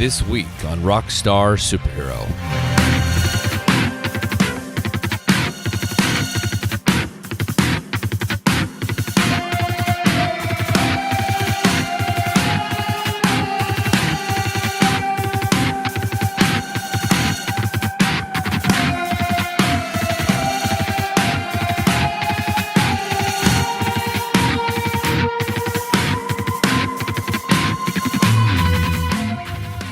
This week on Rockstar Superhero.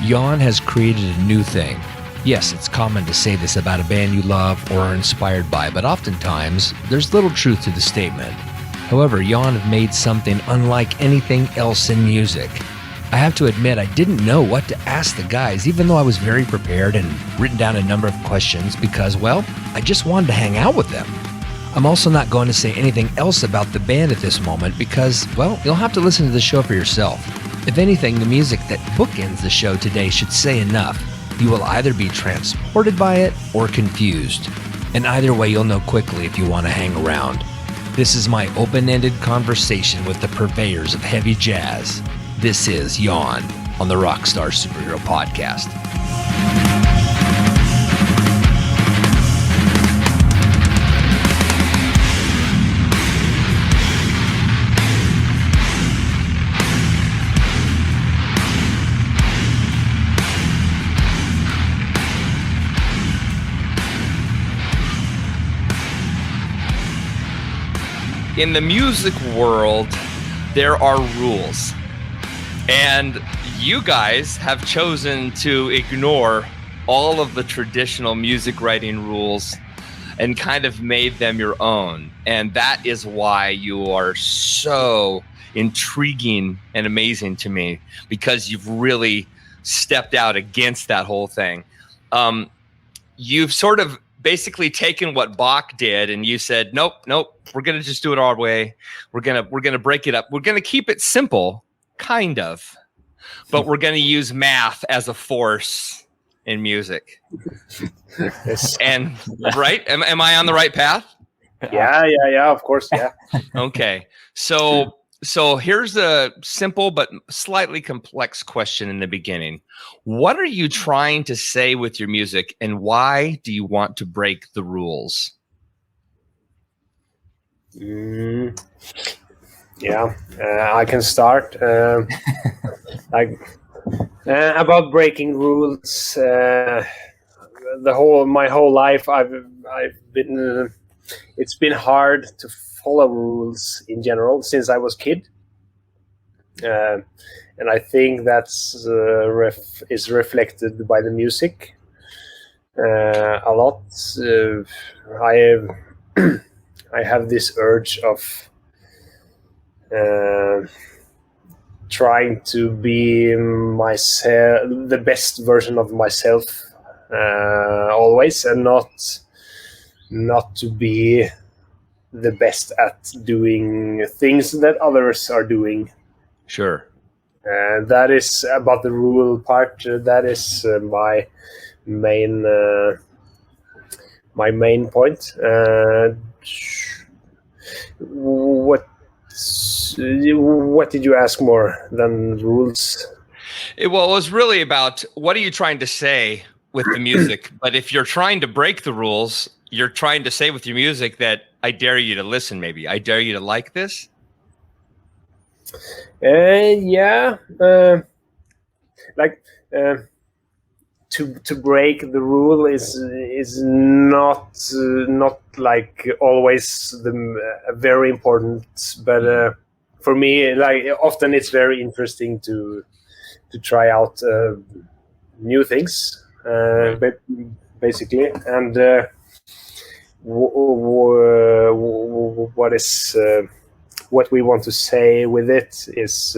Yawn has created a new thing. Yes, it's common to say this about a band you love or are inspired by, but oftentimes, there's little truth to the statement. However, Yawn have made something unlike anything else in music. I have to admit, I didn't know what to ask the guys, even though I was very prepared and written down a number of questions because, well, I just wanted to hang out with them. I'm also not going to say anything else about the band at this moment because, well, you'll have to listen to the show for yourself. If anything, the music that bookends the show today should say enough. You will either be transported by it or confused. And either way, you'll know quickly if you want to hang around. This is my open-ended conversation with the purveyors of heavy jazz. This is Yawn on the Rockstar Superhero Podcast. In the music world, there are rules. And you guys have chosen to ignore all of the traditional music writing rules and kind of made them your own. And that is why you are so intriguing and amazing to me, because you've really stepped out against that whole thing. You've sort of basically taken what Bach did and you said, nope, we're going to just do it our way. We're going to break it up. We're going to keep it simple, kind of, but we're going to use math as a force in music. And right? Am I on the right path? Yeah, of course. Yeah. Okay. So here's a simple but slightly complex question in the beginning. What are you trying to say with your music, and why do you want to break the rules? I can start. About breaking rules. My whole life, it's been hard to follow rules in general since I was a kid, and I think that's is reflected by the music a lot. I have this urge of trying to be myself, the best version of myself, always, and not to be the best at doing things that others are doing. Sure. And that is about the rule part. That is my main point. What did you ask more than rules? It was really about what are you trying to say with the music? But if you're trying to break the rules, you're trying to say with your music that I dare you to listen, maybe. I dare you to like this? To break the rule is not like always very important, but for me, like often it's very interesting to try out new things, basically, and what we want to say with it is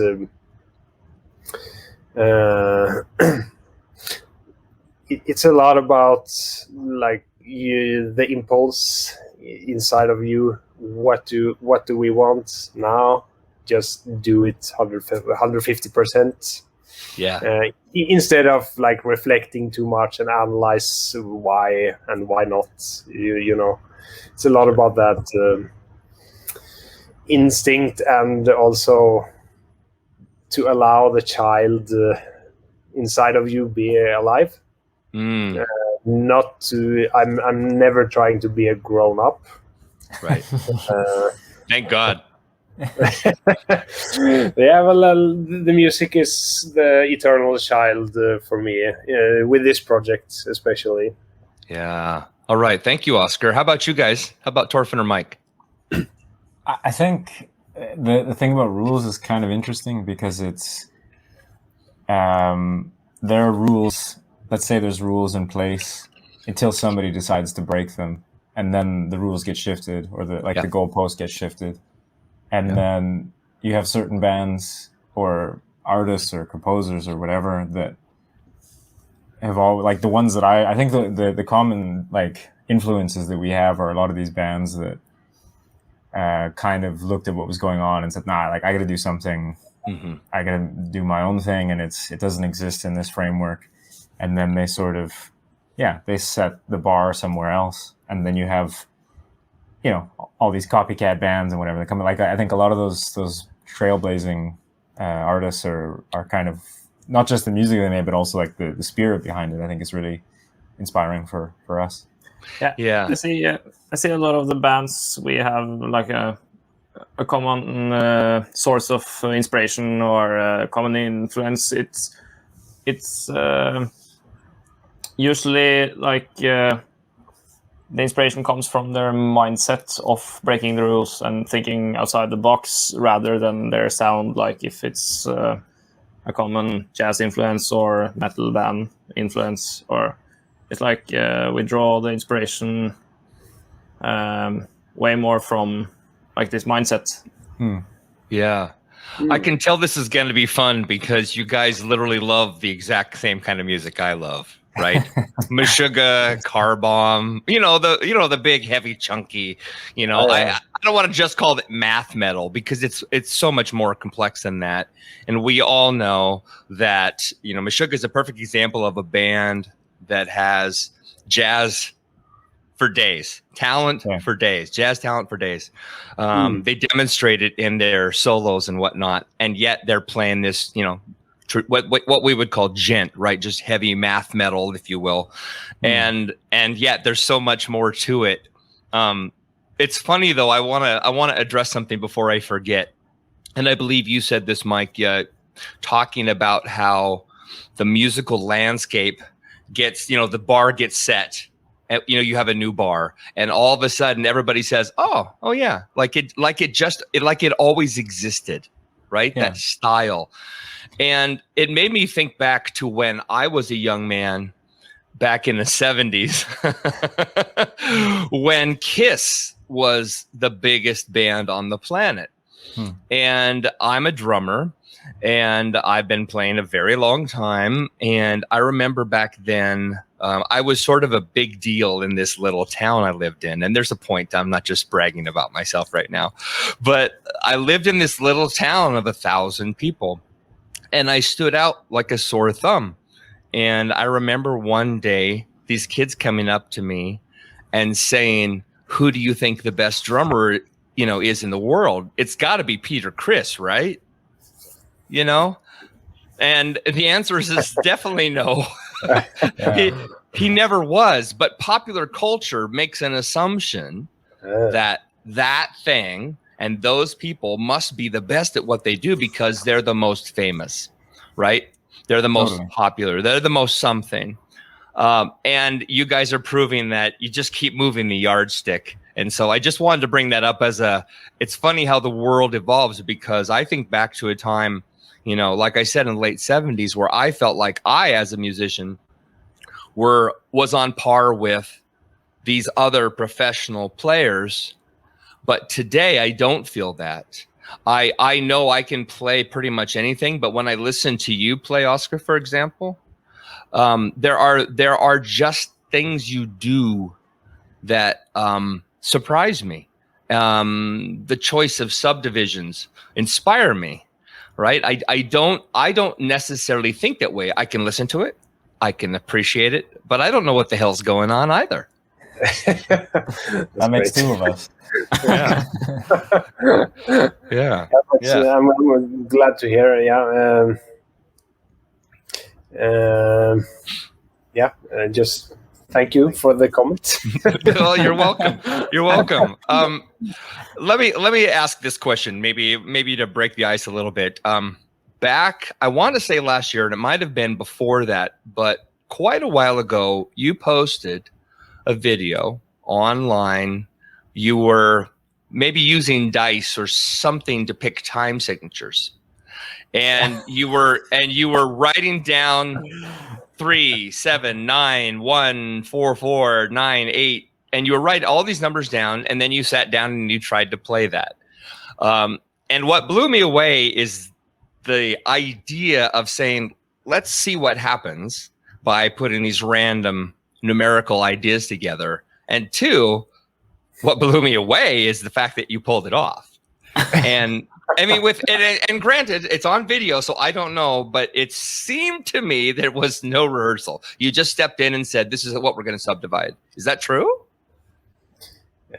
it's a lot about like the impulse inside of you. What do we want now? Just do it 150%. Yeah. Instead of like reflecting too much and analyze why and why not. You know, it's a lot about that instinct, and also to allow the child inside of you be alive. Not to. I'm never trying to be a grown up. Right. Thank God. Yeah, well, the music is the eternal child for me with this project especially. Yeah. All right. Thank you, Oscar. How about you guys? How about Torfinn or Mike? I think the thing about rules is kind of interesting because it's there are rules. Let's say there's rules in place until somebody decides to break them, and then the rules get shifted, or the goalpost gets shifted, and then you have certain bands or artists or composers or whatever that have all, like, the ones that I think the common, like, influences that we have are a lot of these bands that kind of looked at what was going on and said, nah, like, I got to do something. I got to do my own thing, and it doesn't exist in this framework. And then they sort of, they set the bar somewhere else. And then you have, all these copycat bands and whatever that come. Like, I think a lot of those trailblazing artists are kind of not just the music they made, but also like the spirit behind it. I think is really inspiring for us. Yeah. I see a lot of the bands we have like a common source of inspiration or common influence. It's usually like the inspiration comes from their mindset of breaking the rules and thinking outside the box rather than their sound. Like if it's a common jazz influence or metal band influence, or it's like we draw the inspiration way more from like this mindset. Yeah. I can tell this is going to be fun because you guys literally love the exact same kind of music I love, right? Meshuggah, Car Bomb, the big, heavy, chunky, I don't want to just call it math metal because it's so much more complex than that. And we all know that, Meshuggah is a perfect example of a band that has jazz for days, for days, jazz talent for days. They demonstrate it in their solos and whatnot, and yet they're playing this, what we would call gent, right? Just heavy math metal, if you will, and yet there's so much more to it. It's funny though. I want to address something before I forget, and I believe you said this, Mike, talking about how the musical landscape gets, the bar gets set. You have a new bar, and all of a sudden everybody says, "Oh yeah," like it always existed, right? Yeah. That style, and it made me think back to when I was a young man, back in the 70s, when Kiss was the biggest band on the planet, and I'm a drummer. And I've been playing a very long time. And I remember back then, I was sort of a big deal in this little town I lived in. And there's a point, I'm not just bragging about myself right now, but I lived in this little town of 1,000 people. And I stood out like a sore thumb. And I remember one day, these kids coming up to me and saying, "Who do you think the best drummer, is in the world? It's got to be Peter Criss, right?" And the answer is definitely no. He never was. But popular culture makes an assumption that thing and those people must be the best at what they do because they're the most famous, right? They're the most popular. They're the most something. And you guys are proving that you just keep moving the yardstick. And so I just wanted to bring that up it's funny how the world evolves, because I think back to a time, like I said, in the late 70s, where I felt like I, as a musician, was on par with these other professional players. But today I don't feel that. I know I can play pretty much anything, but when I listen to you play, Oscar, for example, there are just things you do that surprise me. The choice of subdivisions inspire me. Right. I don't necessarily think that way. I can listen to it. I can appreciate it, but I don't know what the hell's going on either. That makes two of us. Yeah. Yeah. I'm glad to hear. Yeah. Just thank you for the comment. Well, you're welcome. You're welcome. Let me ask this question, maybe to break the ice a little bit. Back, I want to say last year, and it might have been before that, but quite a while ago, you posted a video online. You were maybe using dice or something to pick time signatures, and you were writing down 3, 7, 9, 1, 4, 4, 9, 8, and you were writing all these numbers down, and then you sat down and you tried to play that. And what blew me away is the idea of saying, let's see what happens by putting these random numerical ideas together. And two, what blew me away is the fact that you pulled it off. And I mean, and granted, it's on video, so I don't know, but it seemed to me there was no rehearsal. You just stepped in and said, "This is what we're going to subdivide." Is that true?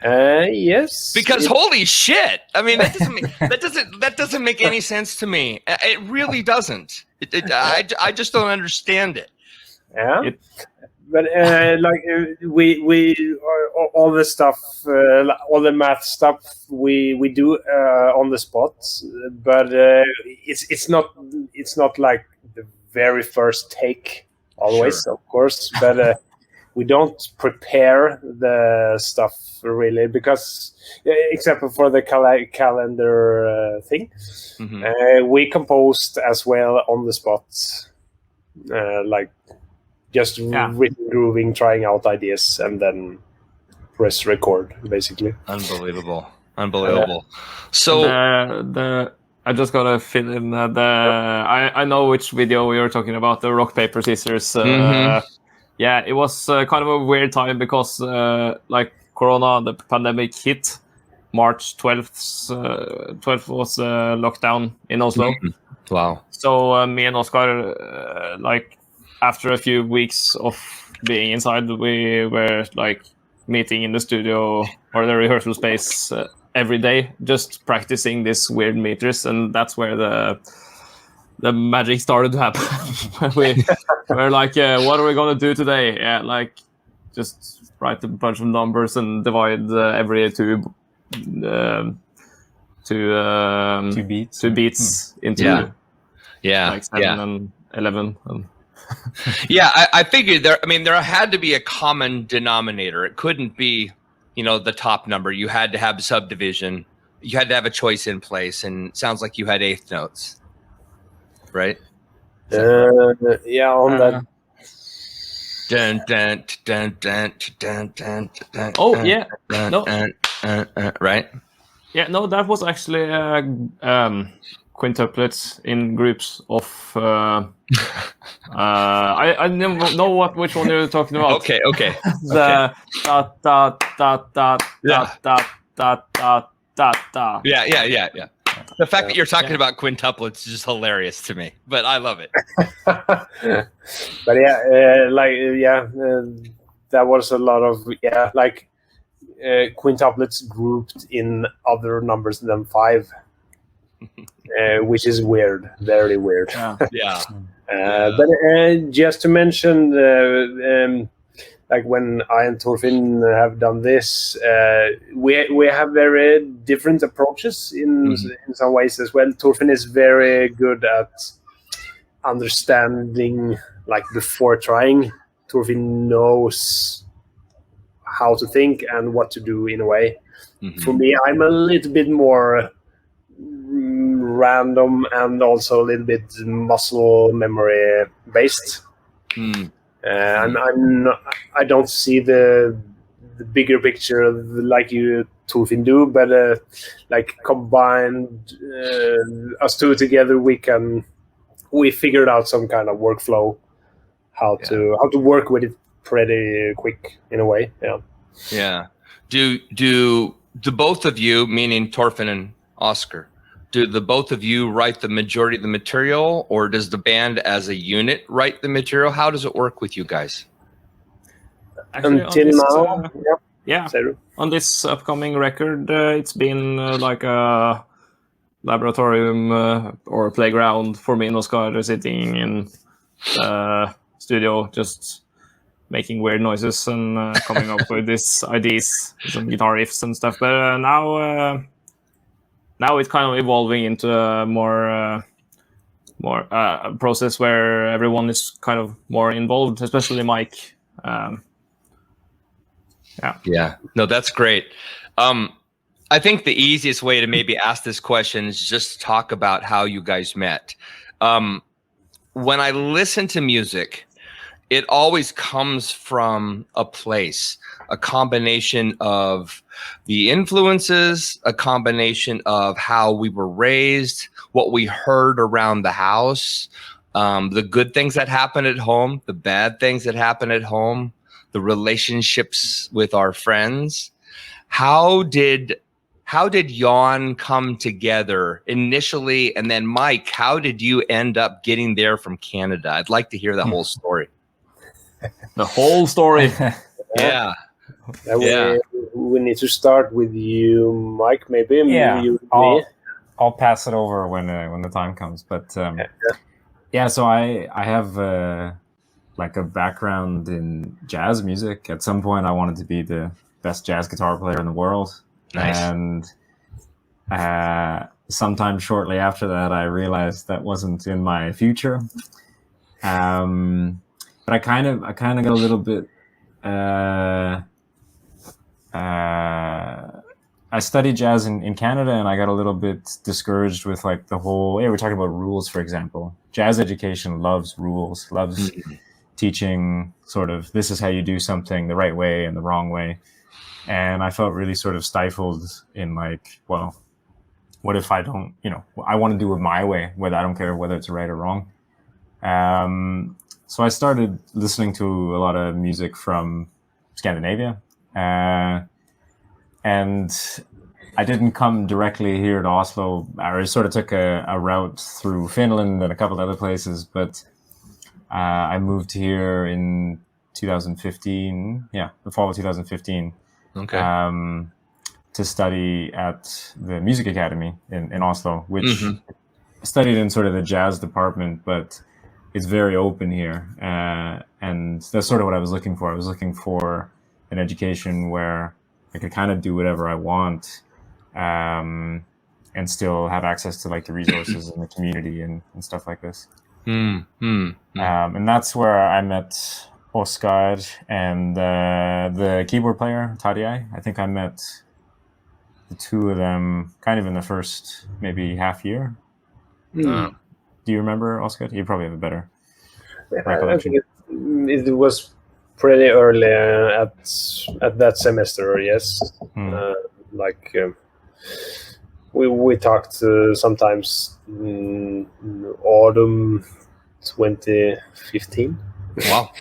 Yes. Because holy shit! I mean, that doesn't make any sense to me. It really doesn't. I just don't understand it. Yeah. But we all the stuff, all the math stuff we do on the spot, but it's not like the very first take always, Sure. of course, but we don't prepare the stuff really, because except for the calendar thing, we composed as well on the spot, just written, grooving, trying out ideas, and then press record, basically. Unbelievable. So I just gotta fill in I know which video we were talking about, the rock paper scissors. Yeah, it was kind of a weird time because like Corona, the pandemic hit. March 12th was lockdown in Oslo. Wow. So me and Oscar, after a few weeks of being inside, we were like meeting in the studio or the rehearsal space every day, just practicing these weird meters, and that's where the magic started to happen. we were like, what are we gonna do today? Yeah, just write a bunch of numbers and divide every two beats into 7 and 11. Yeah, I figured there had to be a common denominator. It couldn't be, the top number. You had to have subdivision. You had to have a choice in place, and it sounds like you had eighth notes, right? On that. Dun, dun, dun, dun, dun, dun, dun, oh yeah, no, right? Yeah, no, that was actually quintuplets in groups of. I don't know which one you're talking about. Okay. The da da da da da da da da da. Yeah. The fact that you're talking about quintuplets is just hilarious to me, but I love it. But that was a lot of quintuplets grouped in other numbers than 5, which is weird, very weird. Yeah. But just to mention, when I and Torfinn have done this, we have very different approaches in some ways as well. Torfinn is very good at understanding, before trying. Torfinn knows how to think and what to do in a way. For me, I'm a little bit more random and also a little bit muscle memory based. And I don't see the bigger picture like you, Torfinn, do, but combined us two together, we figured out some kind of workflow, how to work with it pretty quick in a way. Yeah. Do both of you, meaning Torfinn and Oscar, do the both of you write the majority of the material, or does the band as a unit write the material? How does it work with you guys? Actually, until now, on this upcoming record, it's been like a laboratorium or a playground for me and Oscar sitting in studio, just making weird noises and coming up with these ideas, some guitar riffs and stuff. But now it's kind of evolving into a more process where everyone is kind of more involved, especially Mike. Yeah. No, that's great. I think the easiest way to maybe ask this question is just talk about how you guys met. When I listen to music, it always comes from a place, a combination of the influences, a combination of how we were raised, what we heard around the house, the good things that happen at home, the bad things that happen at home, the relationships with our friends. How did Yawn come together initially? And then Mike, how did you end up getting there from Canada? I'd like to hear the whole story. The whole story. Yeah. We need to start with you, Mike, maybe. Yeah, You, I'll pass it over when the time comes. But so I have like a background in jazz music. At some point, I wanted to be the best jazz guitar player in the world. Nice. And sometime shortly after that, I realized that wasn't in my future. But I kind of got a little bit. I studied jazz in Canada, and I got a little bit discouraged with like the whole. We're talking about rules, for example. Jazz education loves rules, loves teaching sort of this is how you do something the right way and the wrong way. And I felt really sort of stifled in like, well, what if I don't? I want to do it my way, whether I don't care whether it's right or wrong. So I started listening to a lot of music from Scandinavia. And I didn't come directly here to Oslo. I sort of took a route through Finland and a couple of other places, but I moved here in 2015. Yeah, the fall of 2015. Okay. To study at the Music Academy in Oslo, which I studied in sort of the jazz department, but it's very open here. And that's sort of what I was looking for. I was looking for an education where I could kind of do whatever I want, and still have access to like the resources and the community and stuff like this. And that's where I met Oscar and the keyboard player, Tadjei. I think I met the two of them kind of in the first maybe half year. Do you remember, Oscar? You probably have a better recollection. I think it was pretty early at that semester, yes. We talked sometimes in autumn 2015. Wow.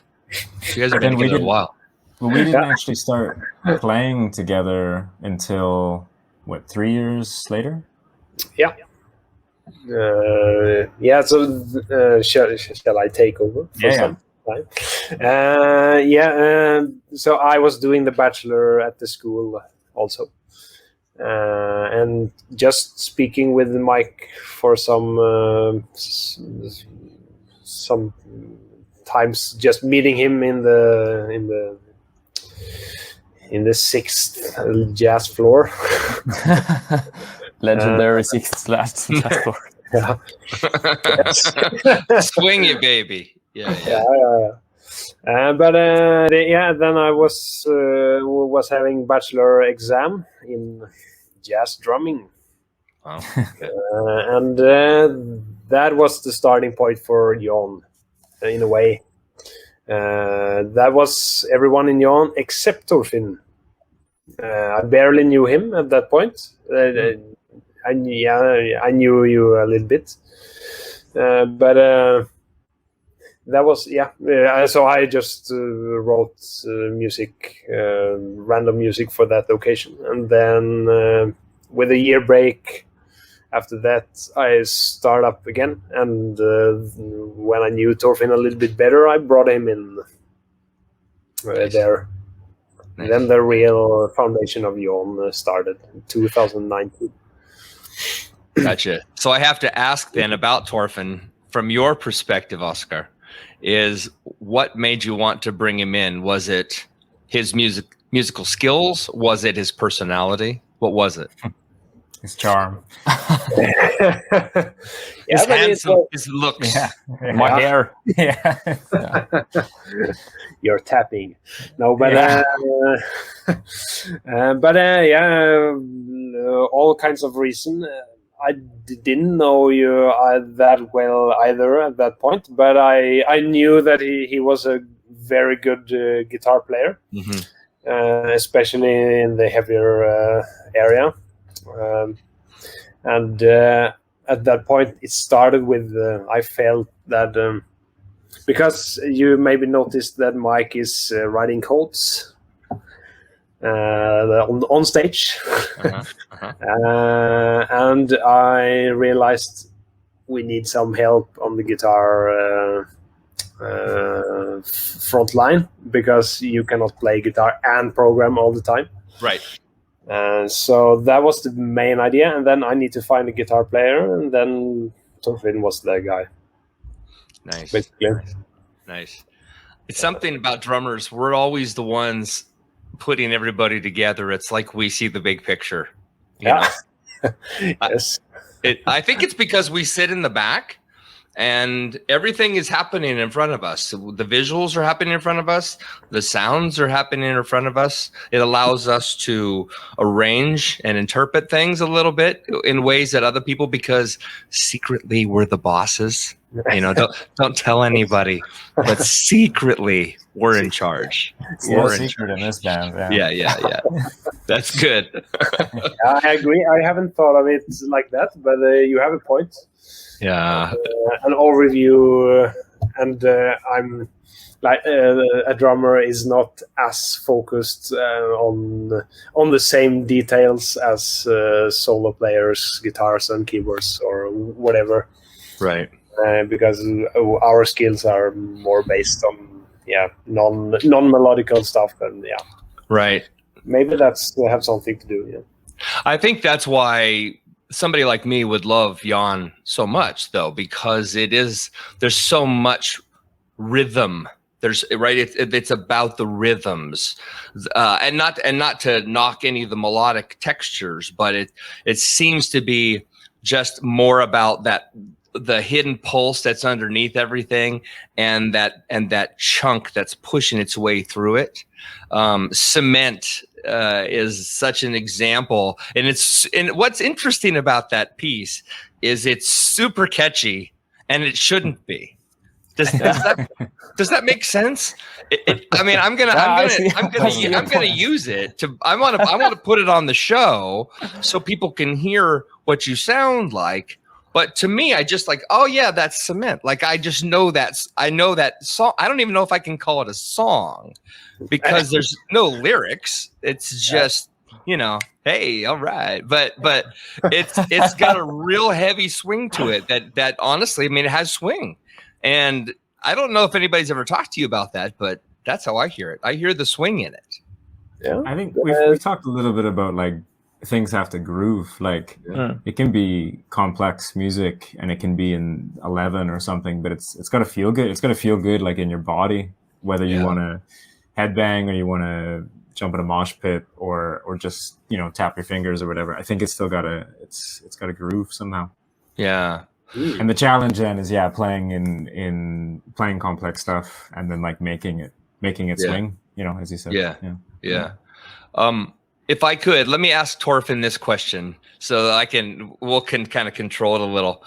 You guys have been together a while. Well, we didn't actually start playing together until, 3 years later? Yeah. So shall I take over for some time? So I was doing the bachelor at the school also. And just speaking with Mike for some times, just meeting him in the sixth jazz floor. Legendary sixth jazz floor. Yeah. Swing it, baby. Yeah. Then I was having bachelor exam in jazz drumming. Wow. And that was the starting point for Yawn, in a way. That was everyone in Yawn except Torfinn. I barely knew him at that point. I knew you a little bit, but that was so I just wrote music, random music for that occasion, and then with a year break after that, I start up again. And when I knew Torfinn a little bit better, I brought him in there. Nice. Then the real foundation of Yawn started in 2019. Gotcha. So I have to ask then about Torfinn from your perspective, Oscar. is what made you want to bring him in? Was it his musical skills? Was it his personality? What was it? His charm. His handsome, his looks. Yeah. My hair. Yeah. You're tapping. No, but all kinds of reason. I didn't know you that well either at that point, but I knew that he was a very good guitar player, especially in the heavier area. And at that point, it started with I felt that because you maybe noticed that Mike is writing quotes on stage, and I realized we need some help on the guitar front line, because you cannot play guitar and program all the time. Right. So that was the main idea, and then I need to find a guitar player, and then Torfinn was the guy. Nice. Basically. Nice. It's something about drummers. We're always the ones putting everybody together. It's like we see the big picture. You know? Yes. I think it's because we sit in the back and everything is happening in front of us. The visuals are happening in front of us. The sounds are happening in front of us. It allows us to arrange and interpret things a little bit in ways that other people, because secretly we're the bosses. You know, don't tell anybody, but secretly we're in charge. It's no secret in this band. Yeah. That's good. I agree. I haven't thought of it like that, but you have a point. Yeah. An overview, and I'm like a drummer is not as focused on the same details as solo players, guitars and keyboards or whatever. Right. Because our skills are more based on non-melodical stuff, and right. Maybe that's have something to do. Yeah. I think that's why somebody like me would love Yawn so much, though, because there's so much rhythm. It's about the rhythms, and not to knock any of the melodic textures, but it seems to be just more about the hidden pulse that's underneath everything, and that chunk that's pushing its way through it. Cement is such an example, and what's interesting about that piece is it's super catchy, and it shouldn't be. Does that make sense? I mean, I'm gonna use it to. I want to put it on the show so people can hear what you sound like. But to me, I just like, oh yeah, that's cement. Like I just know I know that song. I don't even know if I can call it a song because there's no lyrics. It's just, hey, all right. But it's got a real heavy swing to it that honestly, I mean, it has swing. And I don't know if anybody's ever talked to you about that, but that's how I hear it. I hear the swing in it. Yeah. I think we've talked a little bit about like things have to groove. Like it can be complex music and it can be in 11 or something, but it's got to feel good. It's got to feel good, like in your body, whether you want to headbang or you want to jump in a mosh pit or just, tap your fingers or whatever. I think it's still it's got to groove somehow. Yeah. And the challenge then is playing in playing complex stuff and then like making it swing, as you said. Yeah. If I could, let me ask Torfinn this question so that we can kind of control it a little.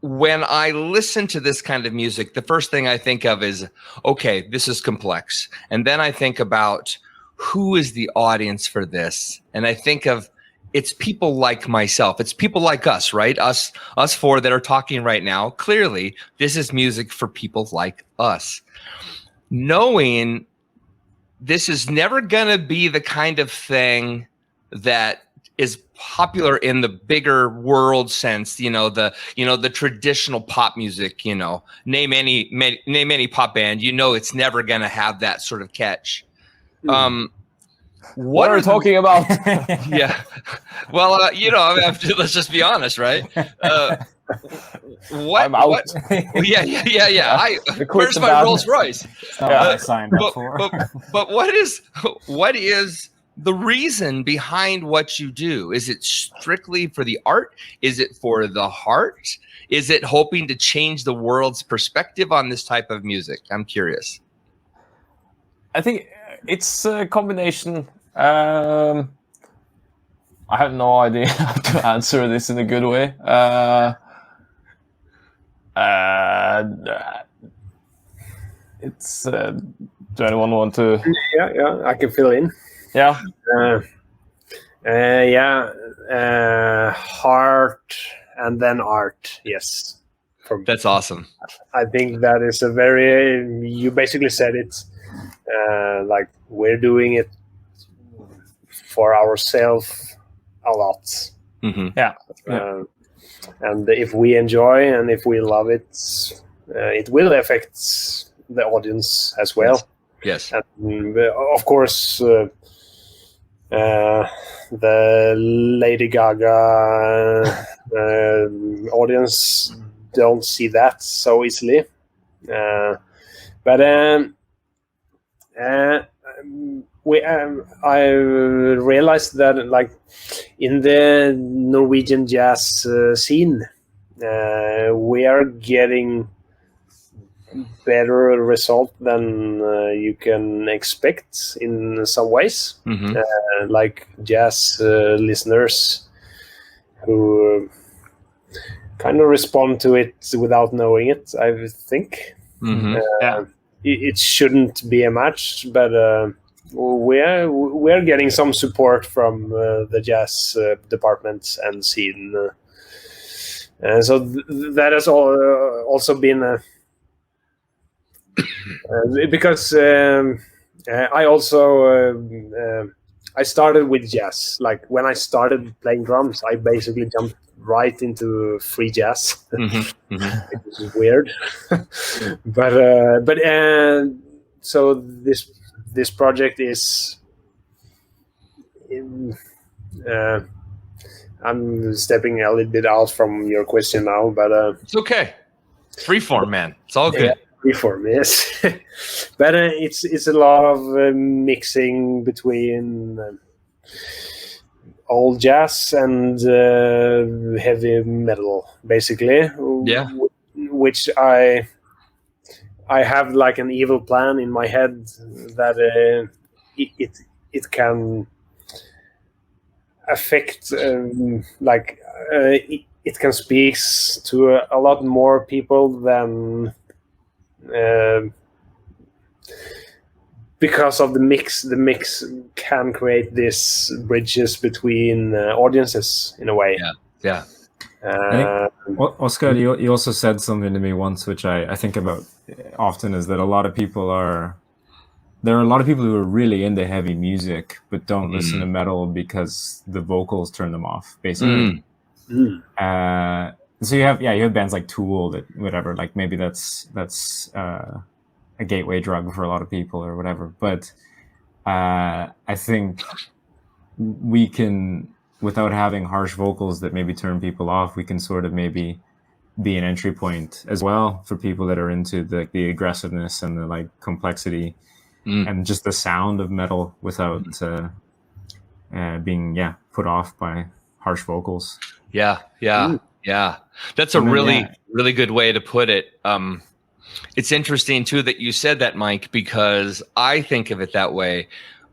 When I listen to this kind of music, the first thing I think of is, okay, this is complex. And then I think about who is the audience for this? And I think of, it's people like myself. It's people like us, right? Us four that are talking right now. Clearly, this is music for people like us. Knowing this is never going to be the kind of thing that is popular in the bigger world sense, the traditional pop music, name any pop band, it's never going to have that sort of catch. What are we talking about? Yeah. Well, let's just be honest, right? what? I'm out. What? Yeah. quit Where's the my band. Rolls Royce? It's not what I signed up for. But what is the reason behind what you do? Is it strictly for the art? Is it for the heart? Is it hoping to change the world's perspective on this type of music? I'm curious. I think it's a combination. I have no idea how to answer this in a good way. It's. Do anyone want to? Yeah, I can fill in. Yeah. Heart and then art. Yes. That's awesome. I think that is a very. You basically said it. Like we're doing it for ourselves a lot. Mm-hmm. Yeah. And if we enjoy and if we love it, it will affect the audience as well. Yes. And, of course, the Lady Gaga audience don't see that so easily. But I realized that, like, in the Norwegian jazz scene, we are getting better result than you can expect in some ways. Mm-hmm. Like jazz listeners who kind of respond to it without knowing it, I think. Mm-hmm. It shouldn't be a match, but we're getting some support from the jazz department and scene, and so that has also been because I also I started with jazz. Like when I started playing drums, I basically jumped right into free jazz. Mm-hmm. Mm-hmm. Which is weird. but so this project is I'm stepping a little bit out from your question now, but It's okay. Freeform, man. It's all good. Yeah, freeform, yes. But it's a lot of mixing between old jazz and heavy metal, basically. Yeah. Which I have like an evil plan in my head that it can affect it can speak to a lot more people than because of the mix can create these bridges between audiences in a way. Yeah. Oscar, you also said something to me once, which I think about often, is that there are a lot of people who are really into heavy music but don't listen to metal because the vocals turn them off, basically. So you have bands like Tool that whatever, like maybe that's a gateway drug for a lot of people or whatever. But I think we can, without having harsh vocals that maybe turn people off, we can sort of maybe be an entry point as well for people that are into the aggressiveness and the like complexity and just the sound of metal without being put off by harsh vocals. Yeah. That's a really good way to put it. It's interesting too that you said that, Mike, because I think of it that way.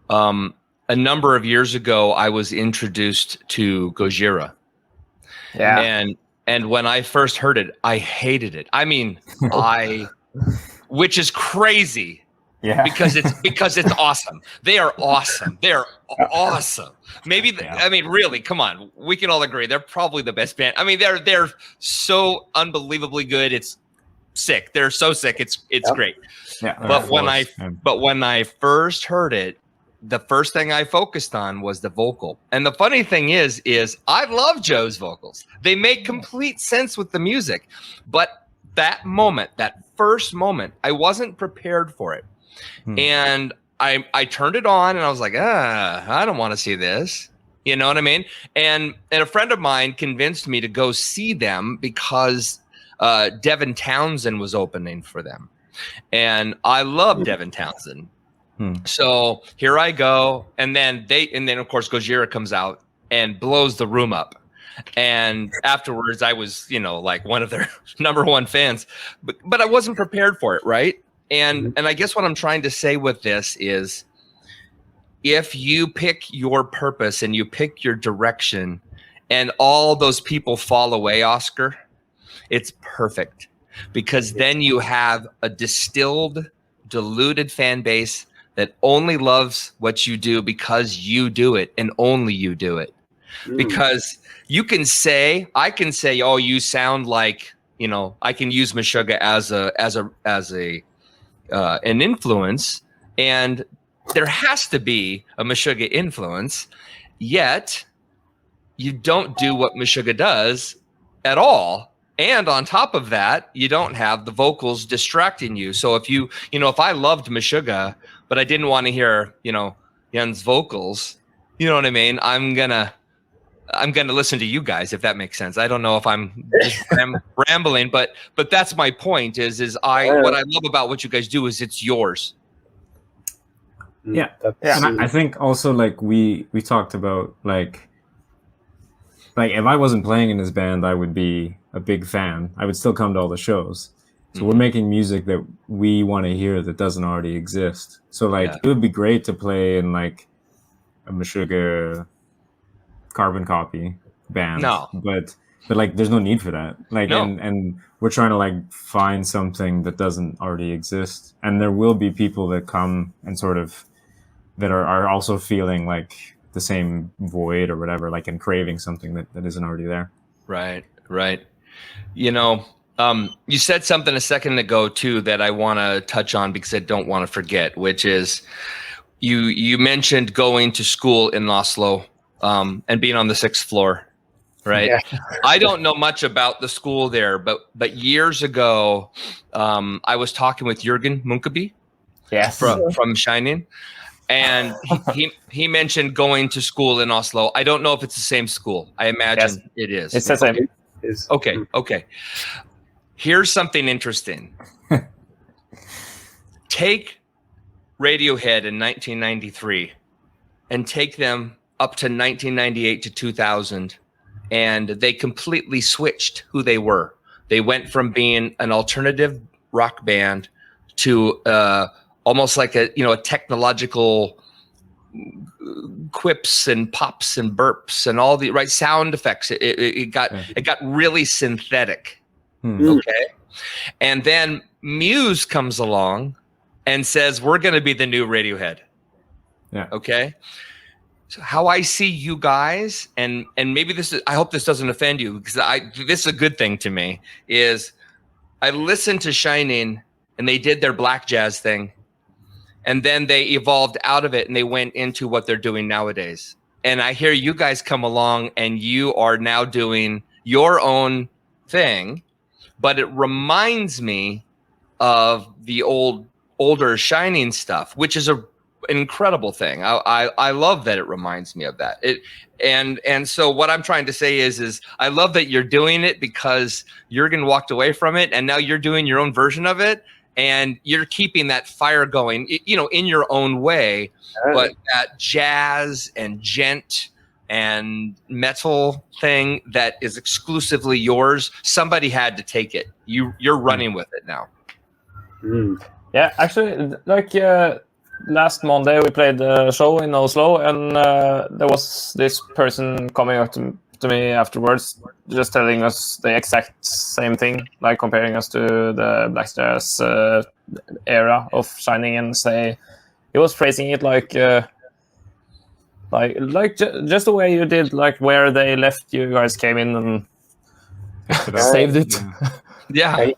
A number of years ago, I was introduced to Gojira. Yeah. And when I first heard it, I hated it. I mean, which is crazy. Yeah. Because it's awesome. They are awesome. They are awesome. Maybe I mean, really, come on. We can all agree they're probably the best band. I mean, they're so unbelievably good. It's sick. They're so sick. It's great. Yeah. But when I first heard it, the first thing I focused on was the vocal. And the funny thing is I love Joe's vocals. They make complete sense with the music. But that first moment, I wasn't prepared for it. And I turned it on and I was like, I don't want to see this. You know what I mean? And a friend of mine convinced me to go see them because Devin Townsend was opening for them. And I love Devin Townsend. So here I go. And then of course Gojira comes out and blows the room up. And afterwards I was, like one of their number one fans, but I wasn't prepared for it. Right. And I guess what I'm trying to say with this is, if you pick your purpose and you pick your direction and all those people fall away, Oscar, it's perfect, because then you have a distilled, diluted fan base that only loves what you do because you do it and only you do it. Because I can say, oh, you sound like, I can use Meshuggah as an influence, and there has to be a Meshuggah influence, yet you don't do what Meshuggah does at all. And on top of that, you don't have the vocals distracting you. So if I loved Meshuggah, but I didn't want to hear, Jan's vocals, you know what I mean? I'm gonna listen to you guys, if that makes sense. I don't know if I'm just rambling, but that's my point what I love about what you guys do is it's yours. Yeah. And I think also, like, we talked about, like if I wasn't playing in this band, I would be a big fan. I would still come to all the shows. So we're making music that we want to hear that doesn't already exist. So it would be great to play in like a Meshuggah carbon copy band. No. But like there's no need for that. And we're trying to find something that doesn't already exist. And there will be people that come and sort of that are also feeling like the same void or whatever, and craving something that isn't already there. Right. You said something a second ago too that I want to touch on because I don't want to forget, which is you mentioned going to school in Oslo and being on the 6th floor, right? Yeah. I don't know much about the school there, but years ago I was talking with Jürgen Munkeby, from Shining. And he mentioned going to school in Oslo. I don't know if it's the same school. I imagine it is. It's the same. Okay. Here's something interesting. Take Radiohead in 1993 and take them up to 1998 to 2000, and they completely switched who they were. They went from being an alternative rock band to almost like a technological quips and pops and burps and all the right sound effects. It got really synthetic. Okay. And then Muse comes along and says, we're going to be the new Radiohead. Yeah. Okay. So how I see you guys, and maybe I hope this doesn't offend you, because this is a good thing to me, is I listened to Shining and they did their black jazz thing. And then they evolved out of it and they went into what they're doing nowadays. And I hear you guys come along and you are now doing your own thing, but it reminds me of the older Shining stuff, which is an incredible thing. I love that it reminds me of that. And so what I'm trying to say is I love that you're doing it because Jürgen walked away from it and now you're doing your own version of it. And you're keeping that fire going, in your own way, but that jazz and gent and metal thing that is exclusively yours, somebody had to take it. You're running with it now. Yeah, actually, last Monday we played a show in Oslo, and there was this person coming up to me afterwards, just telling us the exact same thing, comparing us to the black jazz era of Shining, and he was phrasing it just the way you did, where they left, you guys came in and saved it. Yeah.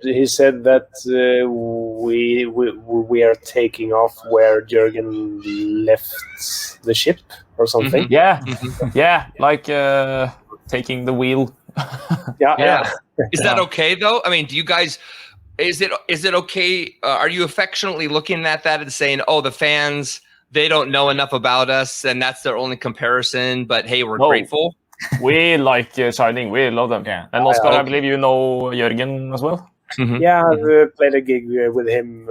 He said that we are taking off where Jürgen left the ship or something. Taking the wheel. Yeah. Is that okay though? I mean, do you guys? Is it okay? Are you affectionately looking at that and saying, "Oh, the fans they don't know enough about us, and that's their only comparison. But hey, we're No. grateful. We like Shining. We love them. Yeah. And Oscar, I okay. believe you know Jørgen as well. Mhm. Yeah, I've played a gig with him.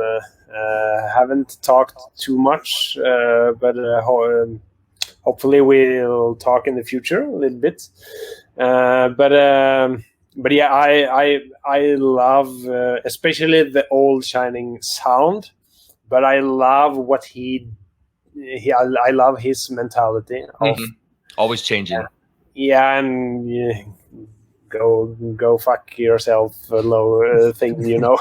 Haven't talked too much, but hopefully we'll talk in the future a little bit. But yeah, I love especially the old Shining sound. But I love what I love his mentality of Always changing. and go fuck yourself thing, you know.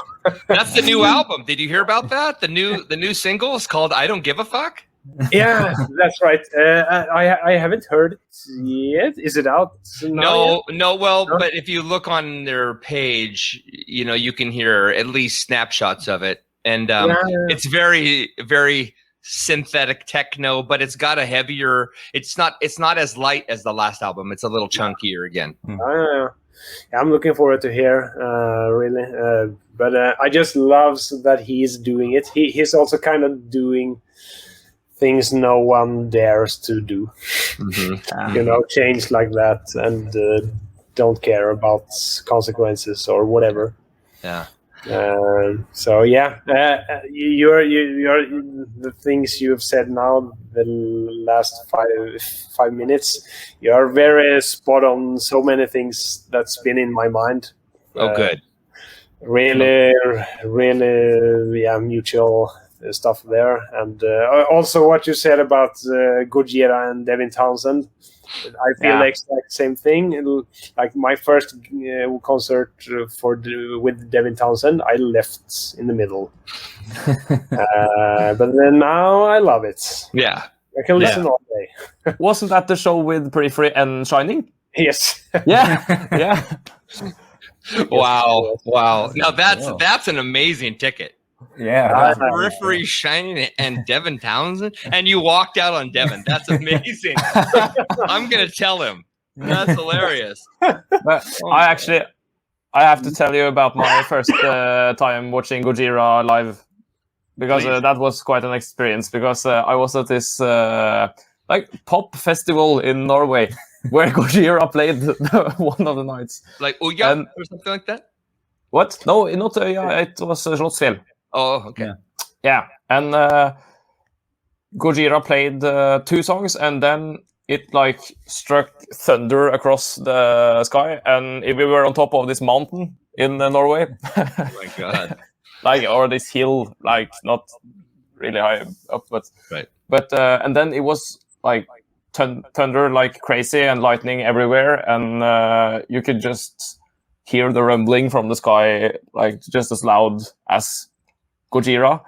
That's the new album. Did you hear about that? The new single is called "I Don't Give a Fuck." Yeah, that's right. I haven't heard it yet. Is it out now yet? No. Well, No? but if you look on their page, you can hear at least snapshots of it, and it's very, very synthetic techno, but it's got a heavier. It's not as light as the last album. It's a little chunkier again. Yeah, I'm looking forward to hear really. But I just love that he's doing it. He's also kind of doing things no one dares to do. Change like that and don't care about consequences or whatever. Yeah. So yeah, you're the things you've said now, the last 5 minutes, you are very spot on. So many things that's been in my mind. Oh, good. Really, yeah, mutual stuff there, and also what you said about Gojira and Devin Townsend. I feel the exact same thing. Like my first concert with Devin Townsend, I left in the middle, but then now I love it. Yeah, I can listen all day. Wasn't that the show with Periphery and Shining? Yes. Yeah. Wow. Now that's an amazing ticket. Yeah. Periphery, Shining, and Devin Townsend, and you walked out on Devin. That's amazing. I'm gonna tell him. That's hilarious. But I have to tell you about my first time watching Gojira live, because that was quite an experience. Because I was at this pop festival in Norway where Gojira played one of the nights. Like Uya or something like that. What? No, not Uya. It was Slottsfjell. Oh, okay. Yeah, and Gojira played 2 songs, and then it struck thunder across the sky, and we were on top of this mountain in Norway. Oh my god! Or this hill, not really high up, but right. But and then it was thunder like crazy and lightning everywhere, and you could just hear the rumbling from the sky, just as loud as Gojira.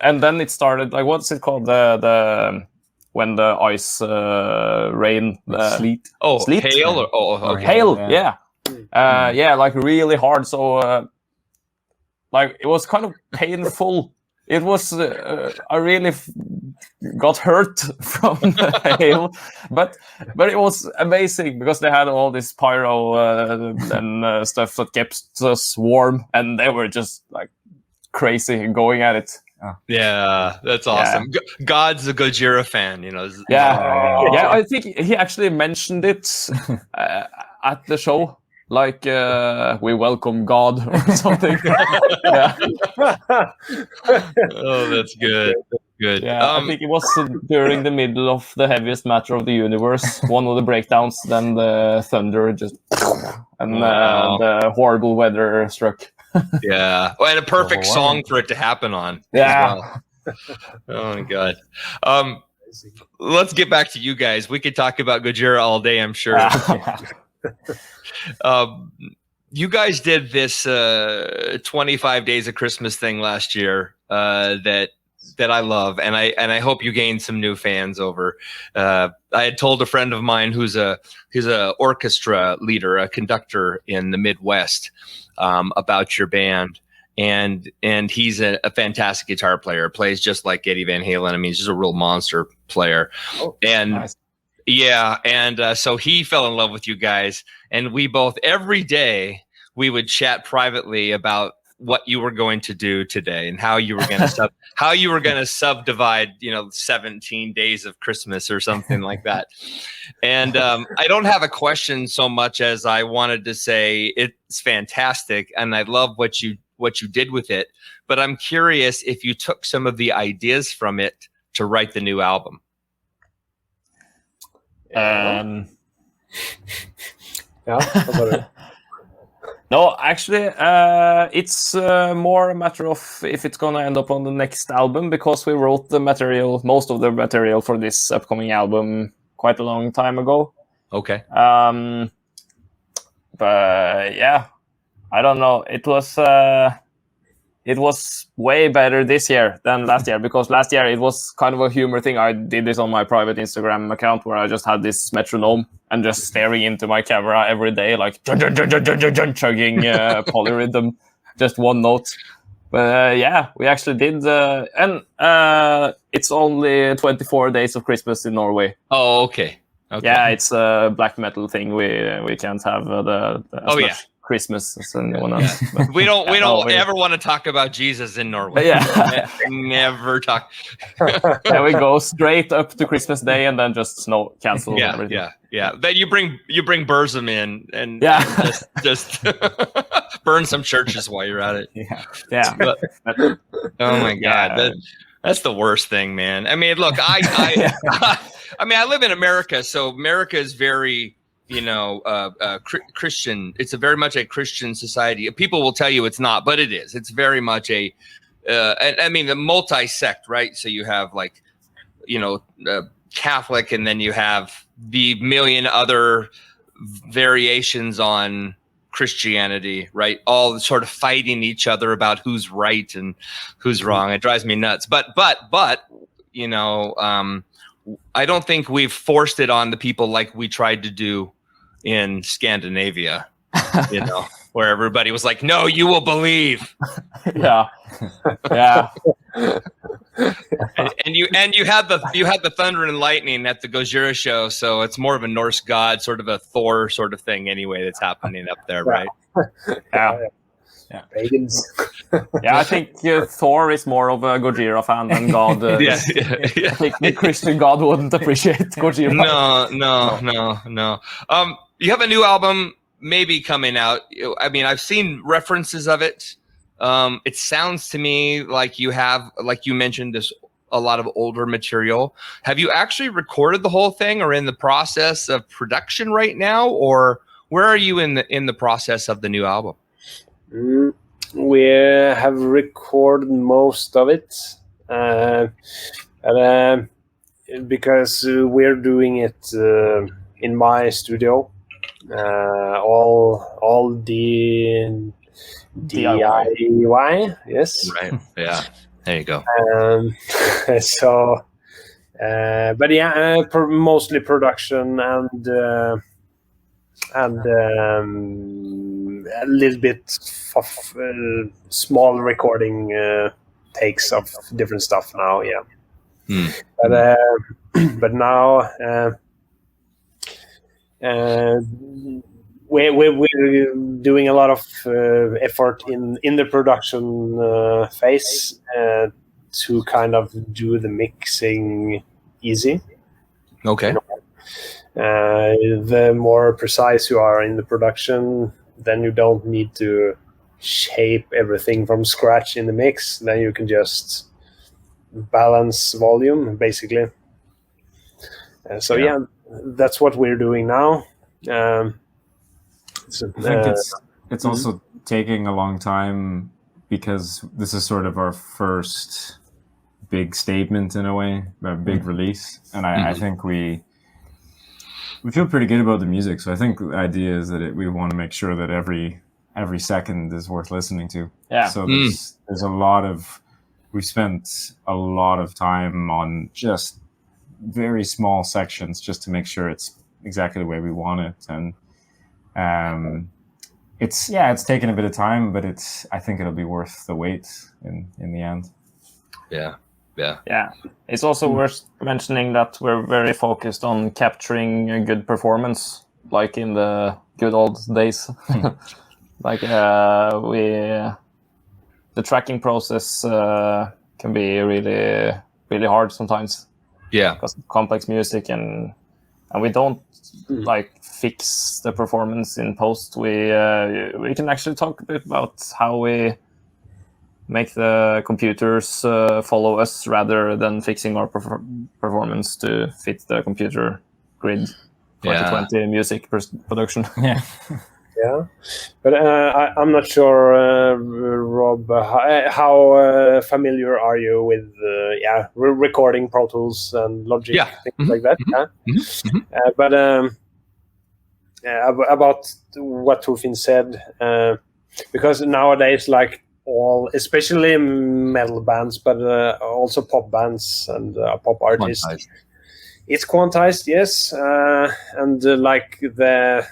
And then it started, what's it called, the when the ice rain, sleet. Oh, sleet? Hail or okay. Hail, yeah, really hard. So it was kind of painful. It was I really got hurt from the hail, but it was amazing because they had all this pyro and stuff that kept us warm, and they were just crazy going at it. Yeah, that's awesome. Yeah. God's a Gojira fan, Yeah, I think he actually mentioned it at the show. We welcome God or something. Yeah. Oh, that's good. Good. Yeah, I think it was during the middle of the heaviest matter of the universe, one of the breakdowns, then the thunder just, and the horrible weather struck. Yeah, and a perfect song for it to happen on. Yeah. Oh my god. Let's get back to you guys. We could talk about Gojira all day, I'm sure. You guys did this 25 Days of Christmas thing last year that I love, and I hope you gained some new fans over. I had told a friend of mine who's a orchestra leader, a conductor in the Midwest, about your band, and he's a fantastic guitar player. Plays just like Eddie Van Halen. I mean, he's just a real monster player. Oh, and nice. Yeah, and so he fell in love with you guys, and we both every day we would chat privately about what you were going to do today and how you were going to subdivide, 17 days of Christmas or something like that. And I don't have a question so much as I wanted to say it's fantastic and I love what you did with it. But I'm curious if you took some of the ideas from it to write the new album. Yeah. How about it? No, actually, it's more a matter of if it's gonna end up on the next album, because we wrote most of the material for this upcoming album quite a long time ago. Okay. But yeah, I don't know. It was way better this year than last year, because last year it was kind of a humor thing. I did this on my private Instagram account where I just had this metronome and just staring into my camera every day, like chugging polyrhythm, just one note. But yeah, we actually did. And it's only 24 days of Christmas in Norway. Oh, okay. Yeah, it's a black metal thing. We can't have as much Christmas as anyone else. Yeah. We don't ever want to talk about Jesus in Norway. Yeah. Never talk. Yeah, we go straight up to Christmas Day and then just cancel everything. Yeah. Then you bring Burzum in and just burn some churches while you're at it. Yeah. But, oh my God, that's the worst thing, man. I mean, look, I live in America, so America is very Christian. It's very much a Christian society. People will tell you it's not, but it is. It's very much a, the multi-sect, right? So you have Catholic, and then you have the million other variations on Christianity, right? All sort of fighting each other about who's right and who's wrong. It drives me nuts. But I don't think we've forced it on the people like we tried to do in Scandinavia, where everybody was like, "No, you will believe." Yeah. And you had the thunder and lightning at the Gojira show, so it's more of a Norse god, sort of a Thor sort of thing, anyway. That's happening up there, right? Yeah. Pagans. Yeah, I think Thor is more of a Gojira fan than God. I think the Christian God wouldn't appreciate Gojira. No. You have a new album maybe coming out. I mean, I've seen references of it. It sounds to me like you have, like you mentioned, a lot of older material. Have you actually recorded the whole thing, or in the process of production right now, or where are you in the process of the new album? We have recorded most of it, because we're doing it in my studio. All the DIY, yes. Right. Yeah. There you go. But yeah, mostly production and a little bit of small recording takes of different stuff now. Yeah. But now we're doing a lot of effort in the production phase to kind of do the mixing easy. Okay. The more precise you are in the production, then you don't need to shape everything from scratch in the mix. Then you can just balance volume, basically. That's what we're doing now. I think it's also taking a long time, because this is sort of our first big statement in a way, a big release, and I think we feel pretty good about the music. So I think the idea is that we want to make sure that every second is worth listening to. Yeah. So there's we've spent a lot of time on just very small sections just to make sure it's exactly the way we want it. And it's taken a bit of time, but I think it'll be worth the wait in the end. Yeah. It's also worth mentioning that we're very focused on capturing a good performance, like in the good old days. Like the tracking process can be really, really hard sometimes. Yeah. Because of complex music, and we don't like fix the performance in post. We can actually talk a bit about how we make the computers follow us rather than fixing our performance to fit the computer grid. 2020 music production. Yeah. Yeah, but I'm not sure, Rob. How familiar are you with recording Pro Tools and Logic, things like that? But about what Torfinn said, because nowadays, like all, especially metal bands, but also pop bands and pop artists, it's quantized, yes, and like the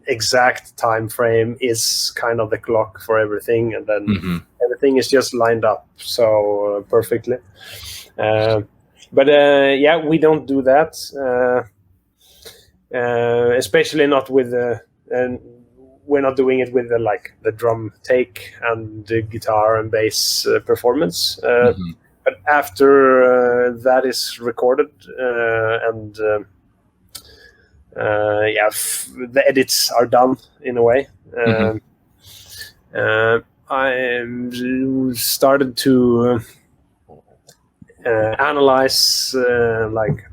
exact time frame is kind of the clock for everything, and then everything is just lined up so perfectly. But we don't do that, especially not with and we're not doing it with the drum take and the guitar and bass performance. But after that is recorded and the edits are done in a way. I started to analyze.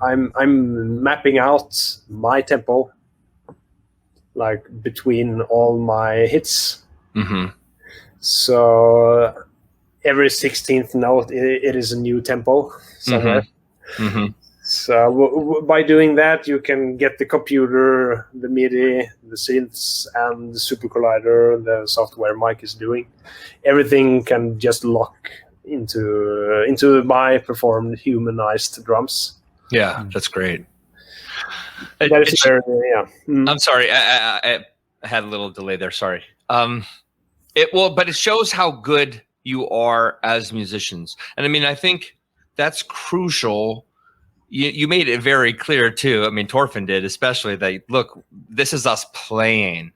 I'm mapping out my tempo, like between all my hits. So every 16th note, it is a new tempo somewhere. So by doing that, you can get the computer, the MIDI, the synths, and the Super Collider, the software Mike is doing. Everything can just lock into my performed humanized drums. Yeah, that's great. That is very, I'm sorry, I had a little delay there. Sorry. But it shows how good you are as musicians, and I mean, I think that's crucial. You made it very clear too. I mean, Torfinn did, especially, that look, this is us playing.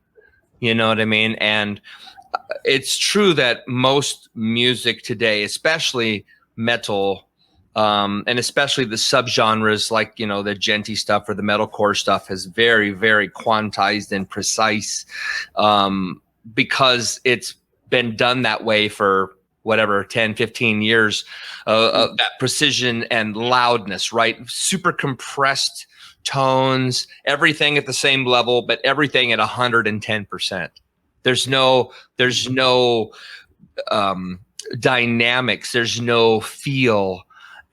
You know what I mean? And it's true that most music today, especially metal, and especially the subgenres like, you know, the djenty stuff or the metalcore stuff, is very, very quantized and precise, because it's been done that way for whatever, 10, 15 years, that precision and loudness, right? Super compressed tones, everything at the same level, but everything at 110%. There's no dynamics. There's no feel.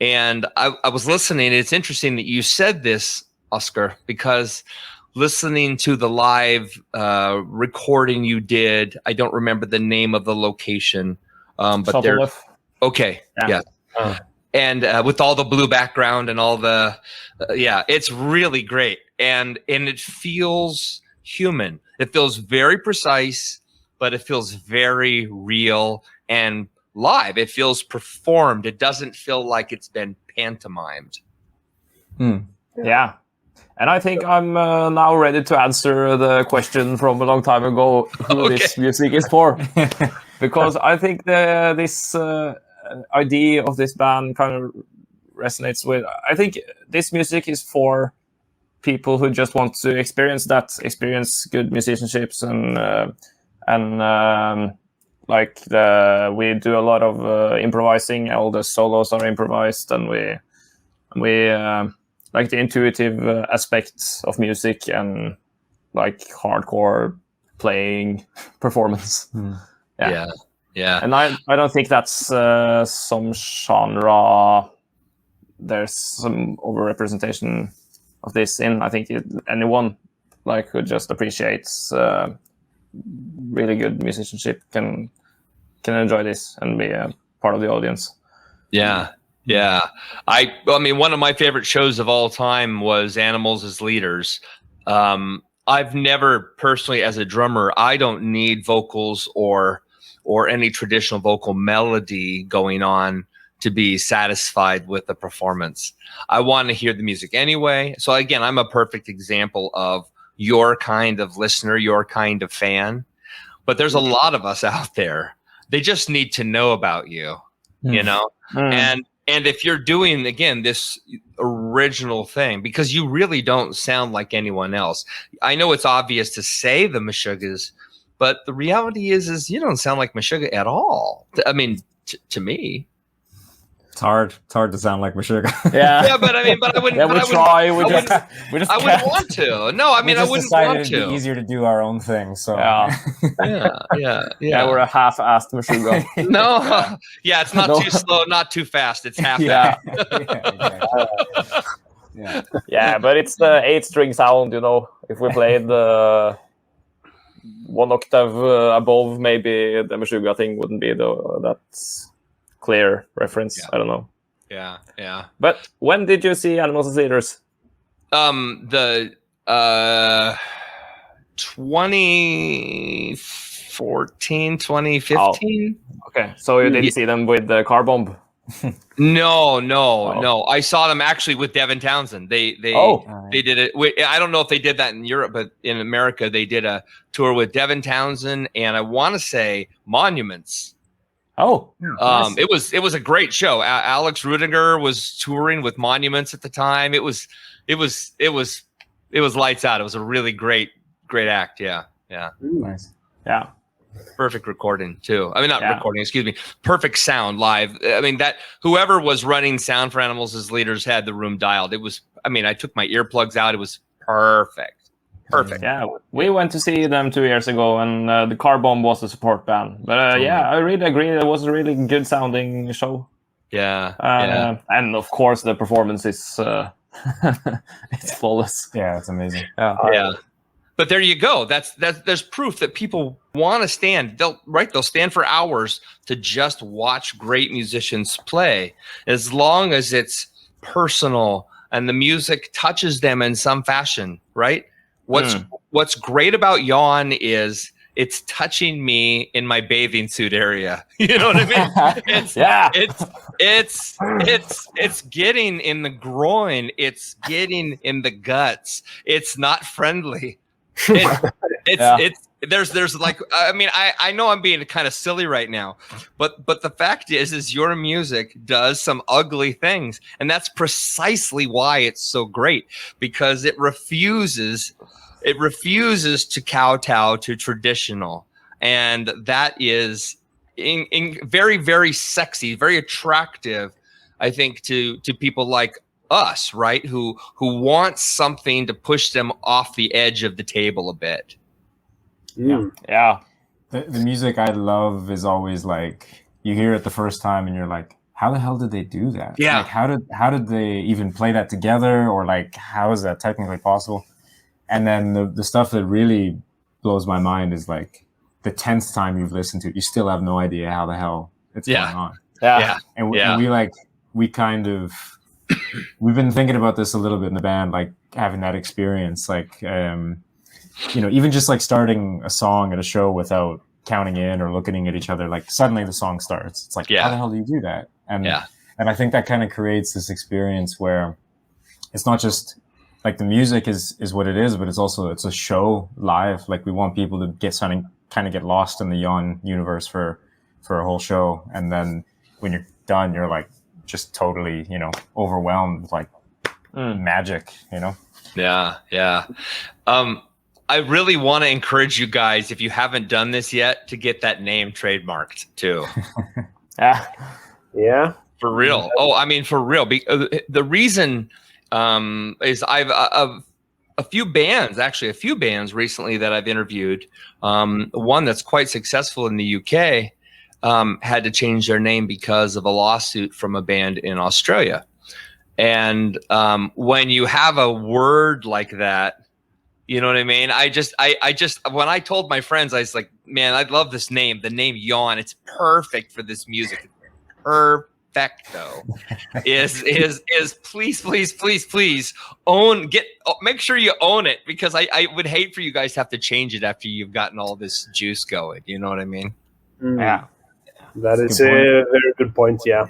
And I was listening. It's interesting that you said this, Oscar, because listening to the live recording you did, I don't remember the name of the location, but there. Okay, yeah. And with all the blue background and all the, it's really great, and it feels human. It feels very precise, but it feels very real and live. It feels performed. It doesn't feel like it's been pantomimed. Yeah. And I think I'm now ready to answer the question from a long time ago, who this music is for. Because I think this idea of this band kind of resonates with, I think this music is for people who just want to experience good musicianships, and we do a lot of improvising. All the solos are improvised, and we like the intuitive aspects of music and like hardcore playing performance. Yeah. And I don't think that's some genre. There's some overrepresentation of this in. I think anyone like who just appreciates really good musicianship can enjoy this and be a part of the audience. Yeah. I mean, one of my favorite shows of all time was Animals as Leaders. I've never personally, as a drummer, I don't need vocals or any traditional vocal melody going on to be satisfied with the performance. I want to hear the music anyway. So again, I'm a perfect example of your kind of listener, your kind of fan. but there's a lot of us out there. They just need to know about you, you know? And if you're doing, again, this original thing, because you really don't sound like anyone else. I know it's obvious to say the Meshuggahs, but the reality is you don't sound like Meshuggah at all. I mean, to me. It's hard to sound like Meshuggah. Yeah, but I wouldn't. Yeah, we try. We just I wouldn't want to. No, I mean, I wouldn't want It'd to. be easier to do our own thing. So Yeah. We're a half-assed Meshuggah. No, yeah, it's not too slow, not too fast. It's half. Yeah. Yeah, but it's the 8-string sound, you know. If we played the 1 octave above, maybe the Meshuggah thing wouldn't be that clear reference. I don't know. Yeah. But when did you see Animals as Leaders? The 2014, 2015. Oh, okay, so you didn't see them with the car bomb? No. I saw them actually with Devin Townsend. They did it. I don't know if they did that in Europe, but in America they did a tour with Devin Townsend and I want to say Monuments. Oh, nice. It was a great show. Alex Rudiger was touring with Monuments at the time. It was lights out. It was a really great act. Yeah. nice. Yeah. Perfect recording too. I mean, not recording, excuse me. Perfect sound live. I mean, that whoever was running sound for Animals as Leaders had the room dialed. It was, I mean, I took my earplugs out. It was perfect. Yeah, we went to see them 2 years ago, and the Car Bomb was the support band. But I really agree. It was a really good sounding show. Yeah. And of course, the performance is it's flawless. Yeah, it's amazing. Yeah. But there you go. There's proof that people want to stand. They'll stand for hours to just watch great musicians play, as long as it's personal and the music touches them in some fashion, right? What's great about Yawn is it's touching me in my bathing suit area. You know what I mean? It's getting in the groin. It's getting in the guts. It's not friendly. There's like, I mean, I know I'm being kind of silly right now, but the fact is your music does some ugly things, and that's precisely why it's so great, because it refuses to kowtow to traditional, and that is in very, very sexy, very attractive, I think, to people like us, right? Who want something to push them off the edge of the table a bit. Yeah. The music I love is always like, you hear it the first time and you're like, how the hell did they do that? Yeah. Like, how did they even play that together? Or like, how is that technically possible? And then the stuff that really blows my mind is like the 10th time you've listened to it, you still have no idea how the hell it's going on. Yeah. And we kind of, we've been thinking about this a little bit in the band, like having that experience, like, even just like starting a song at a show without counting in or looking at each other, like suddenly the song starts. It's like, how the hell do you do that? And I think that kind of creates this experience where it's not just like the music is what it is, but it's a show live. Like we want people to get lost in the Yawn universe for a whole show. And then when you're done, you're like, just totally, overwhelmed with like magic, Yeah. I really want to encourage you guys, if you haven't done this yet, to get that name trademarked too. Yeah. For real. Oh, I mean, for real. The reason is I've a few bands recently that I've interviewed. One that's quite successful in the UK. Had to change their name because of a lawsuit from a band in Australia. And when you have a word like that, you know what I mean? I just when I told my friends, I was like, man, I love this name. The name Yawn, it's perfect for this music. Perfecto. is please make sure you own it, because I would hate for you guys to have to change it after you've gotten all this juice going. You know what I mean? Yeah. That is a very good point. Yeah.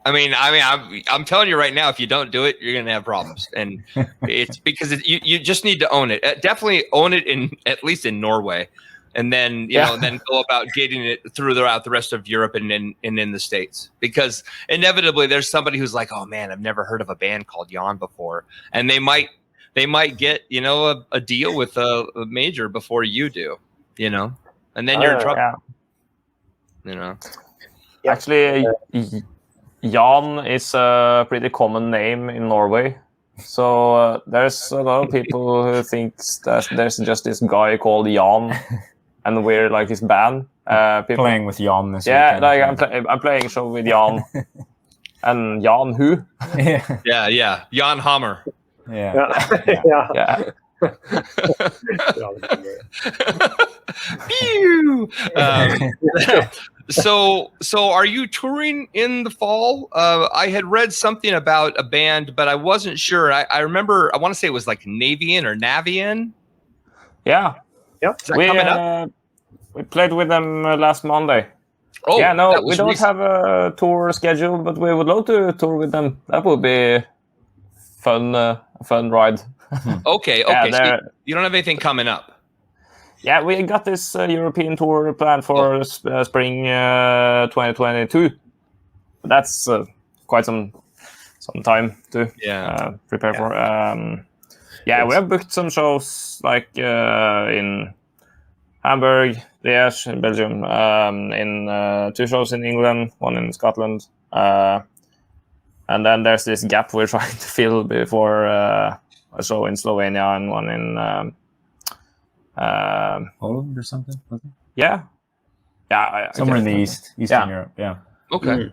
I'm telling you right now, if you don't do it, you're going to have problems, and it's because you just need to own it. Definitely own it at least in Norway, and then then go about getting it throughout the rest of Europe and in the States, because inevitably there's somebody who's like, oh man, I've never heard of a band called Yawn before, and they might get a deal with a major before you do, and then you're in trouble. Yeah. Actually, Yawn is a pretty common name in Norway. So there's a lot of people who think that there's just this guy called Yawn, and we're like his band. Playing with Yawn this weekend. Weekend. I'm playing a show with Yawn. And Yawn who? Yeah. Yawn Hammer. Yeah. Pew! So are you touring in the fall? I had read something about a band, but I wasn't sure. I remember, I want to say it was like Navian or Navian. Yeah. Is that coming up? We played with them last Monday. Oh, yeah, no, we don't have a tour scheduled, but we would love to tour with them. That would be fun ride. Okay. So you don't have anything coming up? Yeah, we got this European tour planned for spring 2022. That's quite some time to prepare for. We have booked some shows like in Hamburg, Liège, in Belgium, in 2 shows in England, 1 in Scotland, and then there's this gap we're trying to fill before a show in Slovenia and 1 in Poland or something? Yeah, somewhere in the Eastern Europe. Yeah. Okay.